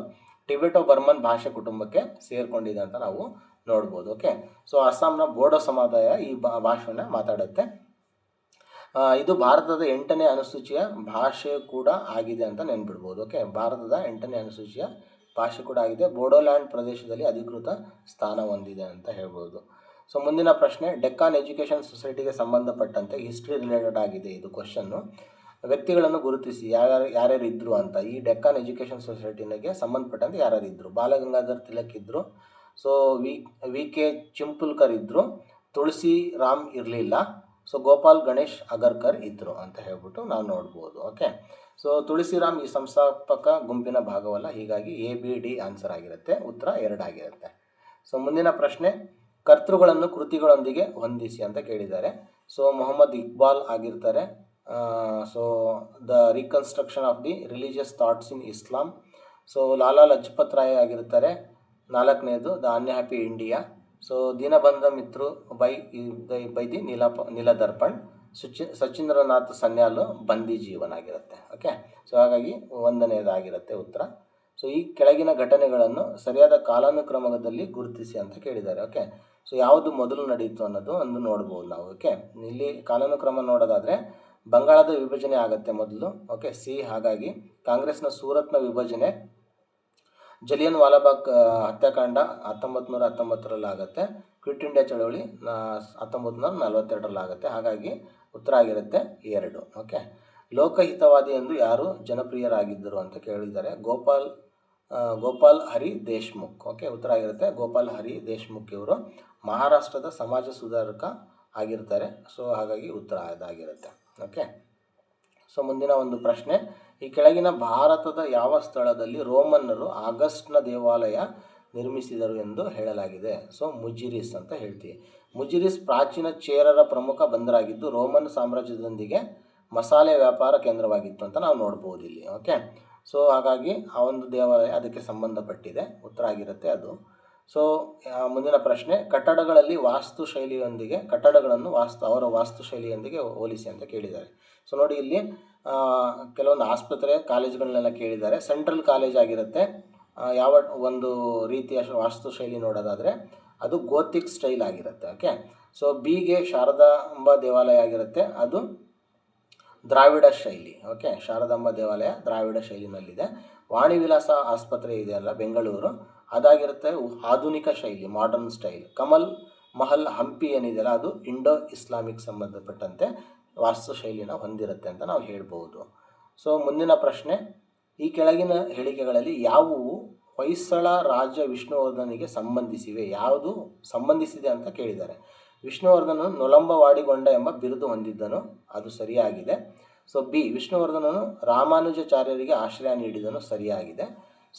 ಟಿಬೆಟೋ ಬರ್ಮನ್ ಭಾಷೆ ಕುಟುಂಬಕ್ಕೆ ಸೇರಿಕೊಂಡಿದೆ ಅಂತ ನಾವು ನೋಡ್ಬೋದು. ಓಕೆ. ಸೊ ಅಸ್ಸಾಂನ ಬೋಡೋ ಸಮುದಾಯ ಈ ಭಾಷೆಯನ್ನು ಮಾತಾಡುತ್ತೆ. ಇದು ಭಾರತದ 8ನೇ ಅನುಸೂಚಿಯ ಭಾಷೆ ಕೂಡ ಆಗಿದೆ ಅಂತ ನೆನ್ಪಿಡ್ಬೋದು. ಓಕೆ. ಭಾರತದ 8ನೇ ಅನುಸೂಚಿಯ ಭಾಷೆ ಕೂಡ ಆಗಿದೆ. ಬೋಡೋಲ್ಯಾಂಡ್ ಪ್ರದೇಶದಲ್ಲಿ ಅಧಿಕೃತ ಸ್ಥಾನ ಹೊಂದಿದೆ ಅಂತ ಹೇಳ್ಬೋದು. ಸೊ ಮುಂದಿನ ಪ್ರಶ್ನೆ, ಡೆಕ್ಕಾನ್ ಎಜುಕೇಷನ್ ಸೊಸೈಟಿಗೆ ಸಂಬಂಧಪಟ್ಟಂತೆ ಹಿಸ್ಟ್ರಿ ರಿಲೇಟೆಡ್ ಆಗಿದೆ ಇದು ಕ್ವಶನ್ನು. ವ್ಯಕ್ತಿಗಳನ್ನು ಗುರುತಿಸಿ, ಯಾರ್ಯಾರು ಇದ್ದರು ಅಂತ. ಈ ಡೆಕ್ಕಾನ್ ಎಜುಕೇಷನ್ ಸೊಸೈಟಿಗೆ ಸಂಬಂಧಪಟ್ಟಂತೆ ಯಾರ್ಯಾರು ಇದ್ದರು? ಬಾಲಗಂಗಾಧರ್ ತಿಲಕ್ ಇದ್ದರು. ಸೊ ವಿ ಕೆ ಚಿಂಪುಲ್ಕರ್ ಇದ್ದರು. ತುಳಸಿ ರಾಮ್ ಇರಲಿಲ್ಲ. ಸೊ ಗೋಪಾಲ್ ಗಣೇಶ್ ಅಗರ್ಕರ್ ಇದ್ದರು ಅಂತ ಹೇಳ್ಬಿಟ್ಟು ನಾವು ನೋಡ್ಬೋದು. ಓಕೆ. ಸೊ ತುಳಸಿರಾಮ್ ಈ ಸಂಸ್ಥಾಪಕ ಗುಂಪಿನ ಭಾಗವಲ್ಲ, ಹೀಗಾಗಿ ABD ಆನ್ಸರ್ ಆಗಿರುತ್ತೆ. ಉತ್ತರ 2 ಆಗಿರುತ್ತೆ. ಸೊ ಮುಂದಿನ ಪ್ರಶ್ನೆ, ಕರ್ತೃಗಳನ್ನು ಕೃತಿಗಳೊಂದಿಗೆ ಹೊಂದಿಸಿ ಅಂತ ಕೇಳಿದ್ದಾರೆ. ಸೊ ಮೊಹಮ್ಮದ್ ಇಕ್ಬಾಲ್ ಆಗಿರ್ತಾರೆ. So the reconstruction of the religious thoughts in Islam. So Lala Lajpat Rai ಆಗಿರ್ತಾರೆ. 4ನೇದು the unhappy India. So Dinabandhu Mitra by the Nildarpan. Sachindranath Sanyal Bandi Jeevan ಆಗಿರುತ್ತೆ. ಓಕೆ. ಸೊ ಹಾಗಾಗಿ 1ನೇದಾಗಿರುತ್ತೆ ಉತ್ತರ. ಸೊ ಈ ಕೆಳಗಿನ ಘಟನೆಗಳನ್ನು ಸರಿಯಾದ ಕಾಲಾನುಕ್ರಮದಲ್ಲಿ ಗುರುತಿಸಿ ಅಂತ ಕೇಳಿದ್ದಾರೆ. ಓಕೆ. ಸೊ ಯಾವುದು ಮೊದಲು ನಡೆಯಿತು ಅನ್ನೋದು ಒಂದು ನೋಡ್ಬೋದು ನಾವು. ಓಕೆ. ಇಲ್ಲಿ ಕಾಲಾನುಕ್ರಮ ನೋಡೋದಾದರೆ ಬಂಗಾಳದ ವಿಭಜನೆ ಆಗುತ್ತೆ ಮೊದಲು. ಓಕೆ. ಸಿ. ಹಾಗಾಗಿ ಕಾಂಗ್ರೆಸ್ನ ಸೂರತ್ನ ವಿಭಜನೆ, ಜಲಿಯನ್ ವಾಲಾಬಾಗ್ ಹತ್ಯಾಕಾಂಡ 1919ರಲ್ಲಿ ಆಗುತ್ತೆ. ಕ್ವಿಟ್ ಇಂಡಿಯಾ ಚಳವಳಿ 1942ರಲ್ಲಿ ಆಗುತ್ತೆ. ಹಾಗಾಗಿ ಉತ್ತರ ಆಗಿರುತ್ತೆ 2. ಓಕೆ. ಲೋಕಹಿತವಾದಿ ಎಂದು ಯಾರು ಜನಪ್ರಿಯರಾಗಿದ್ದರು ಅಂತ ಕೇಳಿದ್ದಾರೆ. ಗೋಪಾಲ್ ಹರಿ ದೇಶ್ಮುಖ್. ಓಕೆ. ಉತ್ತರ ಆಗಿರುತ್ತೆ ಗೋಪಾಲ್ ಹರಿ ದೇಶ್ಮುಖ್. ಇವರು ಮಹಾರಾಷ್ಟ್ರದ ಸಮಾಜ ಸುಧಾರಕ ಆಗಿರ್ತಾರೆ. ಸೊ ಹಾಗಾಗಿ ಉತ್ತರ ಅದಾಗಿರುತ್ತೆ. ಓಕೆ. ಸೊ ಮುಂದಿನ ಒಂದು ಪ್ರಶ್ನೆ, ಈ ಕೆಳಗಿನ ಭಾರತದ ಯಾವ ಸ್ಥಳದಲ್ಲಿ ರೋಮನ್ನರು ಆಗಸ್ಟ್ನ ದೇವಾಲಯ ನಿರ್ಮಿಸಿದರು ಎಂದು ಹೇಳಲಾಗಿದೆ? ಸೊ ಮುಜಿರಿಸ್ ಅಂತ ಹೇಳ್ತೀವಿ. ಮುಜಿರಿಸ್ ಪ್ರಾಚೀನ ಚೇರರ ಪ್ರಮುಖ ಬಂದರಾಗಿದ್ದು ರೋಮನ್ ಸಾಮ್ರಾಜ್ಯದೊಂದಿಗೆ ಮಸಾಲೆ ವ್ಯಾಪಾರ ಕೇಂದ್ರವಾಗಿತ್ತು ಅಂತ ನಾವು ನೋಡ್ಬೋದು ಇಲ್ಲಿ. ಓಕೆ. ಸೊ ಹಾಗಾಗಿ ಆ ಒಂದು ದೇವಾಲಯ ಅದಕ್ಕೆ ಸಂಬಂಧಪಟ್ಟಿದೆ. ಉತ್ತರ ಆಗಿರುತ್ತೆ ಅದು. ಸೊ ಮುಂದಿನ ಪ್ರಶ್ನೆ, ಕಟ್ಟಡಗಳಲ್ಲಿ ವಾಸ್ತುಶೈಲಿಯೊಂದಿಗೆ ಕಟ್ಟಡಗಳನ್ನು ಅವರ ವಾಸ್ತುಶೈಲಿಯೊಂದಿಗೆ ಹೋಲಿಸಿ ಅಂತ ಕೇಳಿದ್ದಾರೆ. ಸೊ ನೋಡಿ ಇಲ್ಲಿ ಕೆಲವೊಂದು ಆಸ್ಪತ್ರೆ ಕಾಲೇಜುಗಳನ್ನೆಲ್ಲ ಕೇಳಿದ್ದಾರೆ. ಸೆಂಟ್ರಲ್ ಕಾಲೇಜ್ ಆಗಿರುತ್ತೆ. ಯಾವ ಒಂದು ರೀತಿಯ ವಾಸ್ತುಶೈಲಿ ನೋಡೋದಾದರೆ ಅದು ಗೋಥಿಕ್ ಸ್ಟೈಲ್ ಆಗಿರುತ್ತೆ. ಓಕೆ. ಸೊ ಬಿಗೆ ಶಾರದಾಂಬಾ ದೇವಾಲಯ ಆಗಿರುತ್ತೆ, ಅದು ದ್ರಾವಿಡ ಶೈಲಿ. ಓಕೆ, ಶಾರದಾಂಬಾ ದೇವಾಲಯ ದ್ರಾವಿಡ ಶೈಲಿನಲ್ಲಿದೆ. ವಾಣಿ ವಿಲಾಸ ಆಸ್ಪತ್ರೆ ಇದೆಯಲ್ಲ ಬೆಂಗಳೂರು, ಅದಾಗಿರುತ್ತೆ ಆಧುನಿಕ ಶೈಲಿ, ಮಾಡರ್ನ್ ಸ್ಟೈಲ್. ಕಮಲ್ ಮಹಲ್ ಹಂಪಿ ಏನಿದೆಯಲ್ಲ ಅದು ಇಂಡೋ ಇಸ್ಲಾಮಿಕ್ ಸಂಬಂಧಪಟ್ಟಂತೆ ವಾಸ್ತುಶೈಲಿನ ಹೊಂದಿರುತ್ತೆ ಅಂತ ನಾವು ಹೇಳ್ಬೋದು. ಸೊ ಮುಂದಿನ ಪ್ರಶ್ನೆ, ಈ ಕೆಳಗಿನ ಹೇಳಿಕೆಗಳಲ್ಲಿ ಯಾವುವು ಹೊಯ್ಸಳ ರಾಜ ವಿಷ್ಣುವರ್ಧನಿಗೆ ಸಂಬಂಧಿಸಿವೆ? ಯಾವುದು ಸಂಬಂಧಿಸಿದೆ ಅಂತ ಕೇಳಿದ್ದಾರೆ. ವಿಷ್ಣುವರ್ಧನನು ನೊಲಂಬವಾಡಿಗೊಂಡ ಎಂಬ ಬಿರುದು ಹೊಂದಿದ್ದನು, ಅದು ಸರಿಯಾಗಿದೆ. ಸೊ ಬಿ, ವಿಷ್ಣುವರ್ಧನನು ರಾಮಾನುಜಾಚಾರ್ಯರಿಗೆ ಆಶ್ರಯ ನೀಡಿದನು, ಸರಿಯಾಗಿದೆ.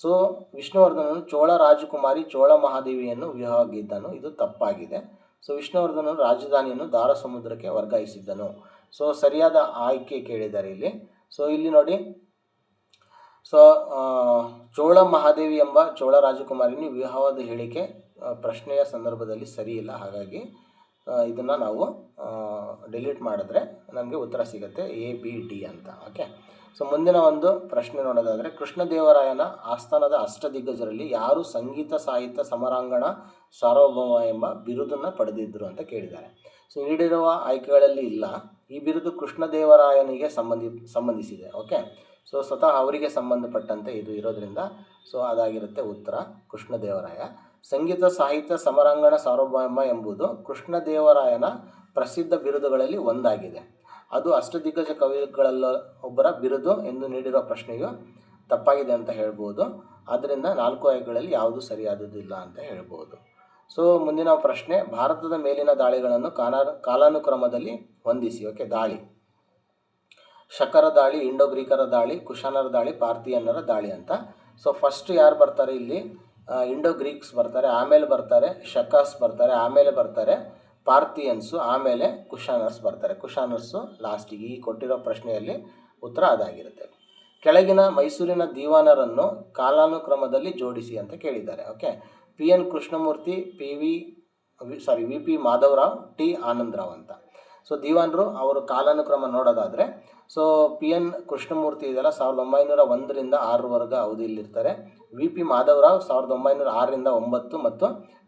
ಸೊ ವಿಷ್ಣುವರ್ಧನನು ಚೋಳ ರಾಜಕುಮಾರಿ ಚೋಳ ಮಹಾದೇವಿಯನ್ನು ವಿವಾಹವಾಗಿದ್ದನು, ಇದು ತಪ್ಪಾಗಿದೆ. ಸೊ ವಿಷ್ಣುವರ್ಧನನು ರಾಜಧಾನಿಯನ್ನು ದಾರ ಸಮುದ್ರಕ್ಕೆ ವರ್ಗಾಯಿಸಿದ್ದನು. ಸೊ ಸರಿಯಾದ ಆಯ್ಕೆ ಕೇಳಿದ್ದಾರೆ ಇಲ್ಲಿ. ಸೊ ಇಲ್ಲಿ ನೋಡಿ, ಸೊ ಚೋಳ ಮಹಾದೇವಿ ಎಂಬ ಚೋಳ ರಾಜಕುಮಾರಿನಿ ವಿವಾಹದ ಹೇಳಿಕೆ ಪ್ರಶ್ನೆಯ ಸಂದರ್ಭದಲ್ಲಿ ಸರಿ ಇಲ್ಲ, ಹಾಗಾಗಿ ಇದನ್ನು ನಾವು ಡಿಲೀಟ್ ಮಾಡಿದ್ರೆ ನಮಗೆ ಉತ್ತರ ಸಿಗುತ್ತೆ ABD ಅಂತ. ಓಕೆ. ಸೊ ಮುಂದಿನ ಒಂದು ಪ್ರಶ್ನೆ ನೋಡೋದಾದರೆ, ಕೃಷ್ಣದೇವರಾಯನ ಆಸ್ಥಾನದ ಅಷ್ಟದಿಗ್ಗಜರಲ್ಲಿ ಯಾರು ಸಂಗೀತ ಸಾಹಿತ್ಯ ಸಮರಾಂಗಣ ಸಾರ್ವಭೌಮ ಎಂಬ ಬಿರುದನ್ನು ಪಡೆದಿದ್ದರು ಅಂತ ಕೇಳಿದ್ದಾರೆ. ಸೊ ನೀಡಿರುವ ಆಯ್ಕೆಗಳಲ್ಲಿ ಇಲ್ಲ. ಈ ಬಿರುದು ಕೃಷ್ಣದೇವರಾಯನಿಗೆ ಸಂಬಂಧಿಸಿದೆ. ಓಕೆ. ಸೊ ಸ್ವತಃ ಅವರಿಗೆ ಸಂಬಂಧಪಟ್ಟಂತೆ ಇದು ಇರೋದ್ರಿಂದ ಸೊ ಅದಾಗಿರುತ್ತೆ ಉತ್ತರ, ಕೃಷ್ಣದೇವರಾಯ. ಸಂಗೀತ ಸಾಹಿತ್ಯ ಸಮರಾಂಗಣ ಸಾರ್ವಭೌಮ ಎಂಬುದು ಕೃಷ್ಣದೇವರಾಯನ ಪ್ರಸಿದ್ಧ ಬಿರುದುಗಳಲ್ಲಿ ಒಂದಾಗಿದೆ. ಅದು ಅಷ್ಟದಿಗ್ಗಜ ಕವಿಗಳ ಒಬ್ಬರ ಬಿರುದು ಎಂದು ನೀಡಿರುವ ಪ್ರಶ್ನೆಯು ತಪ್ಪಾಗಿದೆ ಅಂತ ಹೇಳ್ಬೋದು. ಆದ್ದರಿಂದ 4 ಆಯ್ಕೆಗಳಲ್ಲಿ ಯಾವುದು ಸರಿಯಾದುದಿಲ್ಲ ಅಂತ ಹೇಳ್ಬೋದು. ಸೊ ಮುಂದಿನ ಪ್ರಶ್ನೆ, ಭಾರತದ ಮೇಲಿನ ದಾಳಿಗಳನ್ನು ಕಾಲಾನುಕ್ರಮದಲ್ಲಿ ಹೊಂದಿಸಿ. ಓಕೆ, ದಾಳಿ: ಶಕರ ದಾಳಿ, ಇಂಡೋ ಗ್ರೀಕರ ದಾಳಿ, ಕುಶಾನರ ದಾಳಿ, ಪಾರ್ಥಿಯನ್ನರ ದಾಳಿ ಅಂತ. ಸೊ ಫಸ್ಟ್ ಯಾರು ಬರ್ತಾರೆ ಇಲ್ಲಿ? ಇಂಡೋ ಗ್ರೀಕ್ಸ್ ಬರ್ತಾರೆ, ಆಮೇಲೆ ಬರ್ತಾರೆ ಶಕಾಸ್ ಬರ್ತಾರೆ, ಆಮೇಲೆ ಬರ್ತಾರೆ ಪಾರ್ಥಿಯನ್ಸು, ಆಮೇಲೆ ಕುಶಾನರ್ಸ್ ಬರ್ತಾರೆ. ಕುಶಾನರ್ಸು ಲಾಸ್ಟಿಗೆ. ಈ ಕೊಟ್ಟಿರೋ ಪ್ರಶ್ನೆಯಲ್ಲಿ ಉತ್ತರ ಅದಾಗಿರುತ್ತೆ. ಕೆಳಗಿನ ಮೈಸೂರಿನ ದಿವಾನರನ್ನು ಕಾಲಾನುಕ್ರಮದಲ್ಲಿ ಜೋಡಿಸಿ ಅಂತ ಕೇಳಿದ್ದಾರೆ. Okay. PN Krishnamurthy, VP Madhavrao, T Anandrao ಅಂತ. ಸೊ ದಿವಾನರು ಅವರು ಕಾಲಾನುಕ್ರಮ ನೋಡೋದಾದರೆ, ಸೊ PN ಕೃಷ್ಣಮೂರ್ತಿ ಇದೆಲ್ಲ 1901ರಿಂದ 6ರವರೆಗೆ ಅವಧಿಯಲ್ಲಿರ್ತಾರೆ. VP ಮಾಧವರಾವ್ 1906ರಿಂದ 9 ಮತ್ತು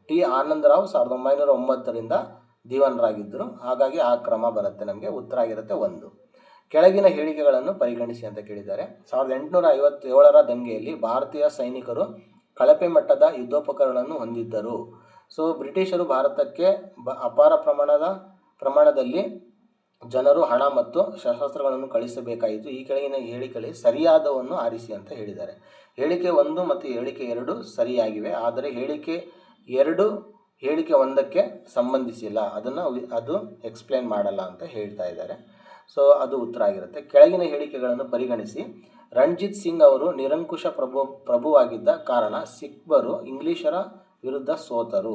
T ಆನಂದರಾವ್ 1909ರಿಂದ ದಿವಾನರಾಗಿದ್ದರು. ಹಾಗಾಗಿ ಆ ಕ್ರಮ ಬರುತ್ತೆ, ನಮಗೆ ಉತ್ತರ ಆಗಿರುತ್ತೆ 1. ಕೆಳಗಿನ ಹೇಳಿಕೆಗಳನ್ನು ಪರಿಗಣಿಸಿ ಅಂತ ಕೇಳಿದ್ದಾರೆ. 1857ರ ದಂಗೆಯಲ್ಲಿ ಭಾರತೀಯ ಸೈನಿಕರು ಕಳಪೆ ಮಟ್ಟದ ಯುದ್ಧೋಪಕರಣವನ್ನು ಹೊಂದಿದ್ದರು. ಸೊ ಬ್ರಿಟಿಷರು ಭಾರತಕ್ಕೆ ಅಪಾರ ಪ್ರಮಾಣದಲ್ಲಿ ಜನರು, ಹಣ ಮತ್ತು ಶಸ್ತ್ರಾಸ್ತ್ರಗಳನ್ನು ಕಳಿಸಬೇಕಾಯಿತು. ಈ ಕೆಳಗಿನ ಹೇಳಿಕೆಗಳಲ್ಲಿ ಸರಿಯಾದವನ್ನು ಆರಿಸಿ ಅಂತ ಹೇಳಿದ್ದಾರೆ. ಹೇಳಿಕೆ 1 ಮತ್ತು ಹೇಳಿಕೆ 2 ಸರಿಯಾಗಿವೆ, ಆದರೆ ಹೇಳಿಕೆ 2 ಹೇಳಿಕೆ 1ಕ್ಕೆ ಸಂಬಂಧಿಸಿಲ್ಲ, ಅದು ಎಕ್ಸ್ಪ್ಲೇನ್ ಮಾಡಲ್ಲ ಅಂತ ಹೇಳ್ತಾ ಇದ್ದಾರೆ. ಸೊ ಅದು ಉತ್ತರ ಆಗಿರುತ್ತೆ. ಕೆಳಗಿನ ಹೇಳಿಕೆಗಳನ್ನು ಪರಿಗಣಿಸಿ. ರಣಜಿತ್ ಸಿಂಗ್ ಅವರು ನಿರಂಕುಶ ಪ್ರಭುವಾಗಿದ್ದ ಕಾರಣ ಸಿಖ್ಬರು ಇಂಗ್ಲಿಷರ ವಿರುದ್ಧ ಸೋತರು.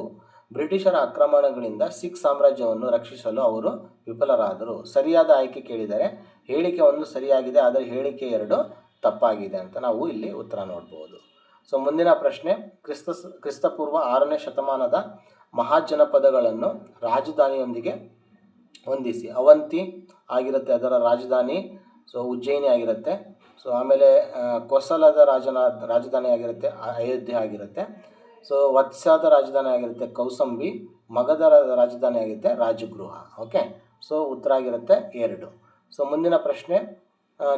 ಬ್ರಿಟಿಷರ ಆಕ್ರಮಣಗಳಿಂದ ಸಿಖ್ ಸಾಮ್ರಾಜ್ಯವನ್ನು ರಕ್ಷಿಸಲು ಅವರು ವಿಫಲರಾದರು. ಸರಿಯಾದ ಆಯ್ಕೆ ಕೇಳಿದರೆ ಹೇಳಿಕೆ 1 ಸರಿಯಾಗಿದೆ, ಆದರೆ ಹೇಳಿಕೆ 2 ತಪ್ಪಾಗಿದೆ ಅಂತ ನಾವು ಇಲ್ಲಿ ಉತ್ತರ ನೋಡ್ಬೋದು. ಸೊ ಮುಂದಿನ ಪ್ರಶ್ನೆ, ಕ್ರಿಸ್ತಪೂರ್ವ 6ನೇ ಶತಮಾನದ ಮಹಾಜನಪದಗಳನ್ನು ರಾಜಧಾನಿಯೊಂದಿಗೆ ಹೊಂದಿಸಿ. ಅವಂತಿ ಆಗಿರುತ್ತೆ ಅದರ ರಾಜಧಾನಿ, ಸೊ ಉಜ್ಜಯಿನಿ ಆಗಿರುತ್ತೆ. ಸೊ ಆಮೇಲೆ ಕೋಸಲದ ರಾಜಧಾನಿ ಆಗಿರುತ್ತೆ ಅಯೋಧ್ಯೆ ಆಗಿರುತ್ತೆ. ಸೊ ವತ್ಸದ ರಾಜಧಾನಿ ಆಗಿರುತ್ತೆ ಕೌಸಂಬಿ, ಮಗಧರ ರಾಜಧಾನಿ ಆಗಿರುತ್ತೆ ರಾಜಗೃಹ. ಓಕೆ. ಸೊ ಉತ್ತರ ಆಗಿರುತ್ತೆ 2. ಸೊ ಮುಂದಿನ ಪ್ರಶ್ನೆ,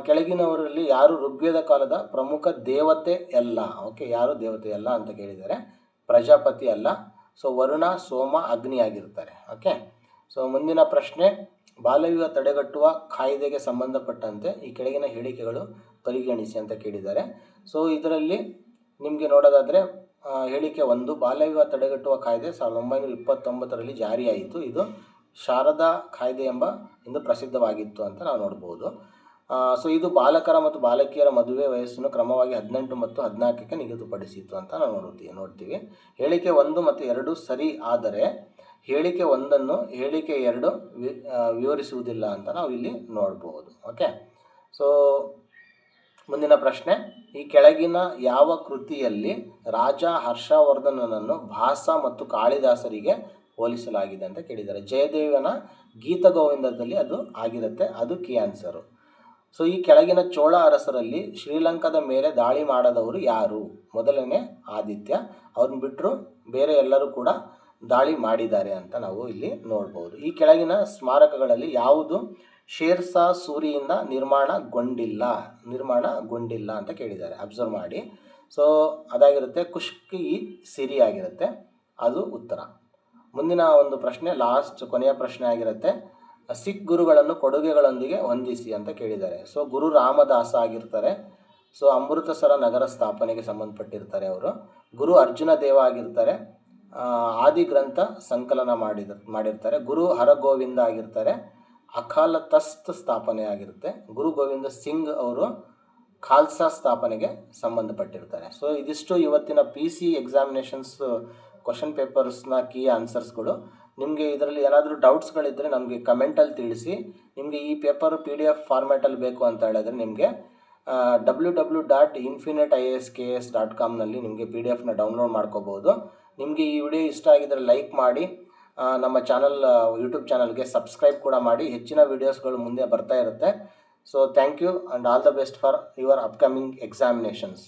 ಕೆಳಗಿನವರಲ್ಲಿ ಯಾರು ಋಗ್ವೇದ ಕಾಲದ ಪ್ರಮುಖ ದೇವತೆ ಅಲ್ಲ? ಓಕೆ, ಯಾರು ದೇವತೆ ಅಲ್ಲ ಅಂತ ಕೇಳಿದ್ದಾರೆ. ಪ್ರಜಾಪತಿ ಅಲ್ಲ. ಸೊ ವರುಣ, ಸೋಮ, ಅಗ್ನಿ ಆಗಿರ್ತಾರೆ. ಓಕೆ. ಸೊ ಮುಂದಿನ ಪ್ರಶ್ನೆ, ಬಾಲ್ಯವಿವಾಹ ತಡೆಗಟ್ಟುವ ಕಾಯ್ದೆಗೆ ಸಂಬಂಧಪಟ್ಟಂತೆ ಈ ಕೆಳಗಿನ ಹೇಳಿಕೆಗಳು ಪರಿಗಣಿಸಿ ಅಂತ ಕೇಳಿದ್ದಾರೆ. ಸೊ ಇದರಲ್ಲಿ ನಿಮಗೆ ನೋಡೋದಾದರೆ ಹೇಳಿಕೆ 1, ಬಾಲ್ಯವಿವಾಹ ತಡೆಗಟ್ಟುವ ಕಾಯ್ದೆ 1929ರಲ್ಲಿ ಜಾರಿಯಾಯಿತು. ಇದು ಶಾರದಾ ಕಾಯ್ದೆ ಎಂದು ಪ್ರಸಿದ್ಧವಾಗಿತ್ತು ಅಂತ ನಾವು ನೋಡ್ಬೋದು. ಸೊ ಇದು ಬಾಲಕರ ಮತ್ತು ಬಾಲಕಿಯರ ಮದುವೆ ವಯಸ್ಸನ್ನು ಕ್ರಮವಾಗಿ 18 ಮತ್ತು 14ಕ್ಕೆ ನಿಗದಿಪಡಿಸಿತ್ತು ಅಂತ ನಾವು ನೋಡ್ತೀವಿ. ಹೇಳಿಕೆ 1 ಮತ್ತು 2 ಸರಿ, ಆದರೆ ಹೇಳಿಕೆ 1ನ್ನು ಹೇಳಿಕೆ 2 ವಿವರಿಸುವುದಿಲ್ಲ ಅಂತ ನಾವು ಇಲ್ಲಿ ನೋಡ್ಬೋದು. ಓಕೆ. ಸೊ ಮುಂದಿನ ಪ್ರಶ್ನೆ, ಈ ಕೆಳಗಿನ ಯಾವ ಕೃತಿಯಲ್ಲಿ ರಾಜ ಹರ್ಷವರ್ಧನನನ್ನು ಭಾಸ ಮತ್ತು ಕಾಳಿದಾಸರಿಗೆ ಹೋಲಿಸಲಾಗಿದೆ ಅಂತ ಕೇಳಿದ್ದಾರೆ. ಜಯದೇವನ ಗೀತಗೋವಿಂದದಲ್ಲಿ ಅದು ಆಗಿರುತ್ತೆ, ಅದು ಕೀ ಆನ್ಸರು. ಸೊ ಈ ಕೆಳಗಿನ ಚೋಳ ಅರಸರಲ್ಲಿ ಶ್ರೀಲಂಕಾದ ಮೇಲೆ ದಾಳಿ ಮಾಡದವರು ಯಾರು? ಮೊದಲನೇ ಆದಿತ್ಯ. ಅವ್ರನ್ನ ಬಿಟ್ಟರು ಬೇರೆ ಎಲ್ಲರೂ ಕೂಡ ದಾಳಿ ಮಾಡಿದ್ದಾರೆ ಅಂತ ನಾವು ಇಲ್ಲಿ ನೋಡ್ಬೋದು. ಈ ಕೆಳಗಿನ ಸ್ಮಾರಕಗಳಲ್ಲಿ ಯಾವುದು ಶೇರ್ಸಾ ಸೂರಿಯಿಂದ ನಿರ್ಮಾಣಗೊಂಡಿಲ್ಲ ಅಂತ ಕೇಳಿದ್ದಾರೆ. ಅಬ್ಸರ್ವ್ ಮಾಡಿ. ಸೊ ಅದಾಗಿರುತ್ತೆ ಕುಷ್ಕಿ ಸಿರಿ ಆಗಿರುತ್ತೆ, ಅದು ಉತ್ತರ. ಮುಂದಿನ ಒಂದು ಪ್ರಶ್ನೆ, ಕೊನೆಯ ಪ್ರಶ್ನೆ ಆಗಿರುತ್ತೆ. ಸಿಖ್ ಗುರುಗಳನ್ನು ಕೊಡುಗೆಗಳೊಂದಿಗೆ ಹೊಂದಿಸಿ ಅಂತ ಕೇಳಿದ್ದಾರೆ. ಸೊ ಗುರು ರಾಮದಾಸ ಆಗಿರ್ತಾರೆ. ಸೊ ಅಮೃತಸರ ನಗರ ಸ್ಥಾಪನೆಗೆ ಸಂಬಂಧಪಟ್ಟಿರ್ತಾರೆ ಅವರು. ಗುರು ಅರ್ಜುನ ದೇವ ಆಗಿರ್ತಾರೆ, ಆದಿ ಗ್ರಂಥ ಸಂಕಲನ ಮಾಡಿರ್ತಾರೆ. ಗುರು ಹರಗೋವಿಂದ ಆಗಿರ್ತಾರೆ, ಅಕಾಲ ತಖ್ತ್ ಸ್ಥಾಪನೆ ಆಗಿರುತ್ತೆ. ಗುರು ಗೋವಿಂದ ಸಿಂಗ್ ಅವರು ಖಾಲ್ಸಾ ಸ್ಥಾಪನೆಗೆ ಸಂಬಂಧಪಟ್ಟಿರ್ತಾರೆ. ಸೊ ಇದಿಷ್ಟು ಇವತ್ತಿನ PC ಎಕ್ಸಾಮಿನೇಷನ್ಸ್ ಕ್ವಶನ್ ಪೇಪರ್ಸ್ನ ಕೀ ಆನ್ಸರ್ಸ್ಗಳು. ನಿಮಗೆ ಇದರಲ್ಲಿ ಏನಾದರೂ ಡೌಟ್ಸ್ಗಳಿದ್ದರೆ ನಮಗೆ ಕಮೆಂಟಲ್ಲಿ ತಿಳಿಸಿ. ನಿಮಗೆ ಈ ಪೇಪರ್ PDF ಫಾರ್ಮ್ಯಾಟಲ್ಲಿ ಬೇಕು ಅಂತ ಹೇಳಿದ್ರೆ ನಿಮಗೆ www.infiniteiasks.com ನಿಮಗೆ PDF ಡೌನ್ಲೋಡ್ ಮಾಡ್ಕೋಬೋದು. ನಿಮಗೆ ಈ ವಿಡಿಯೋ ಇಷ್ಟ ಆಗಿದ್ದರೆ ಲೈಕ್ ಮಾಡಿ, ನಮ್ಮ ಯೂಟ್ಯೂಬ್ ಚಾನಲ್ಗೆ ಸಬ್ಸ್ಕ್ರೈಬ್ ಕೂಡ ಮಾಡಿ. ಹೆಚ್ಚಿನ ವೀಡಿಯೋಸ್ಗಳು ಮುಂದೆ ಬರ್ತಾ ಇರುತ್ತೆ. So thank you and all the best for your upcoming examinations.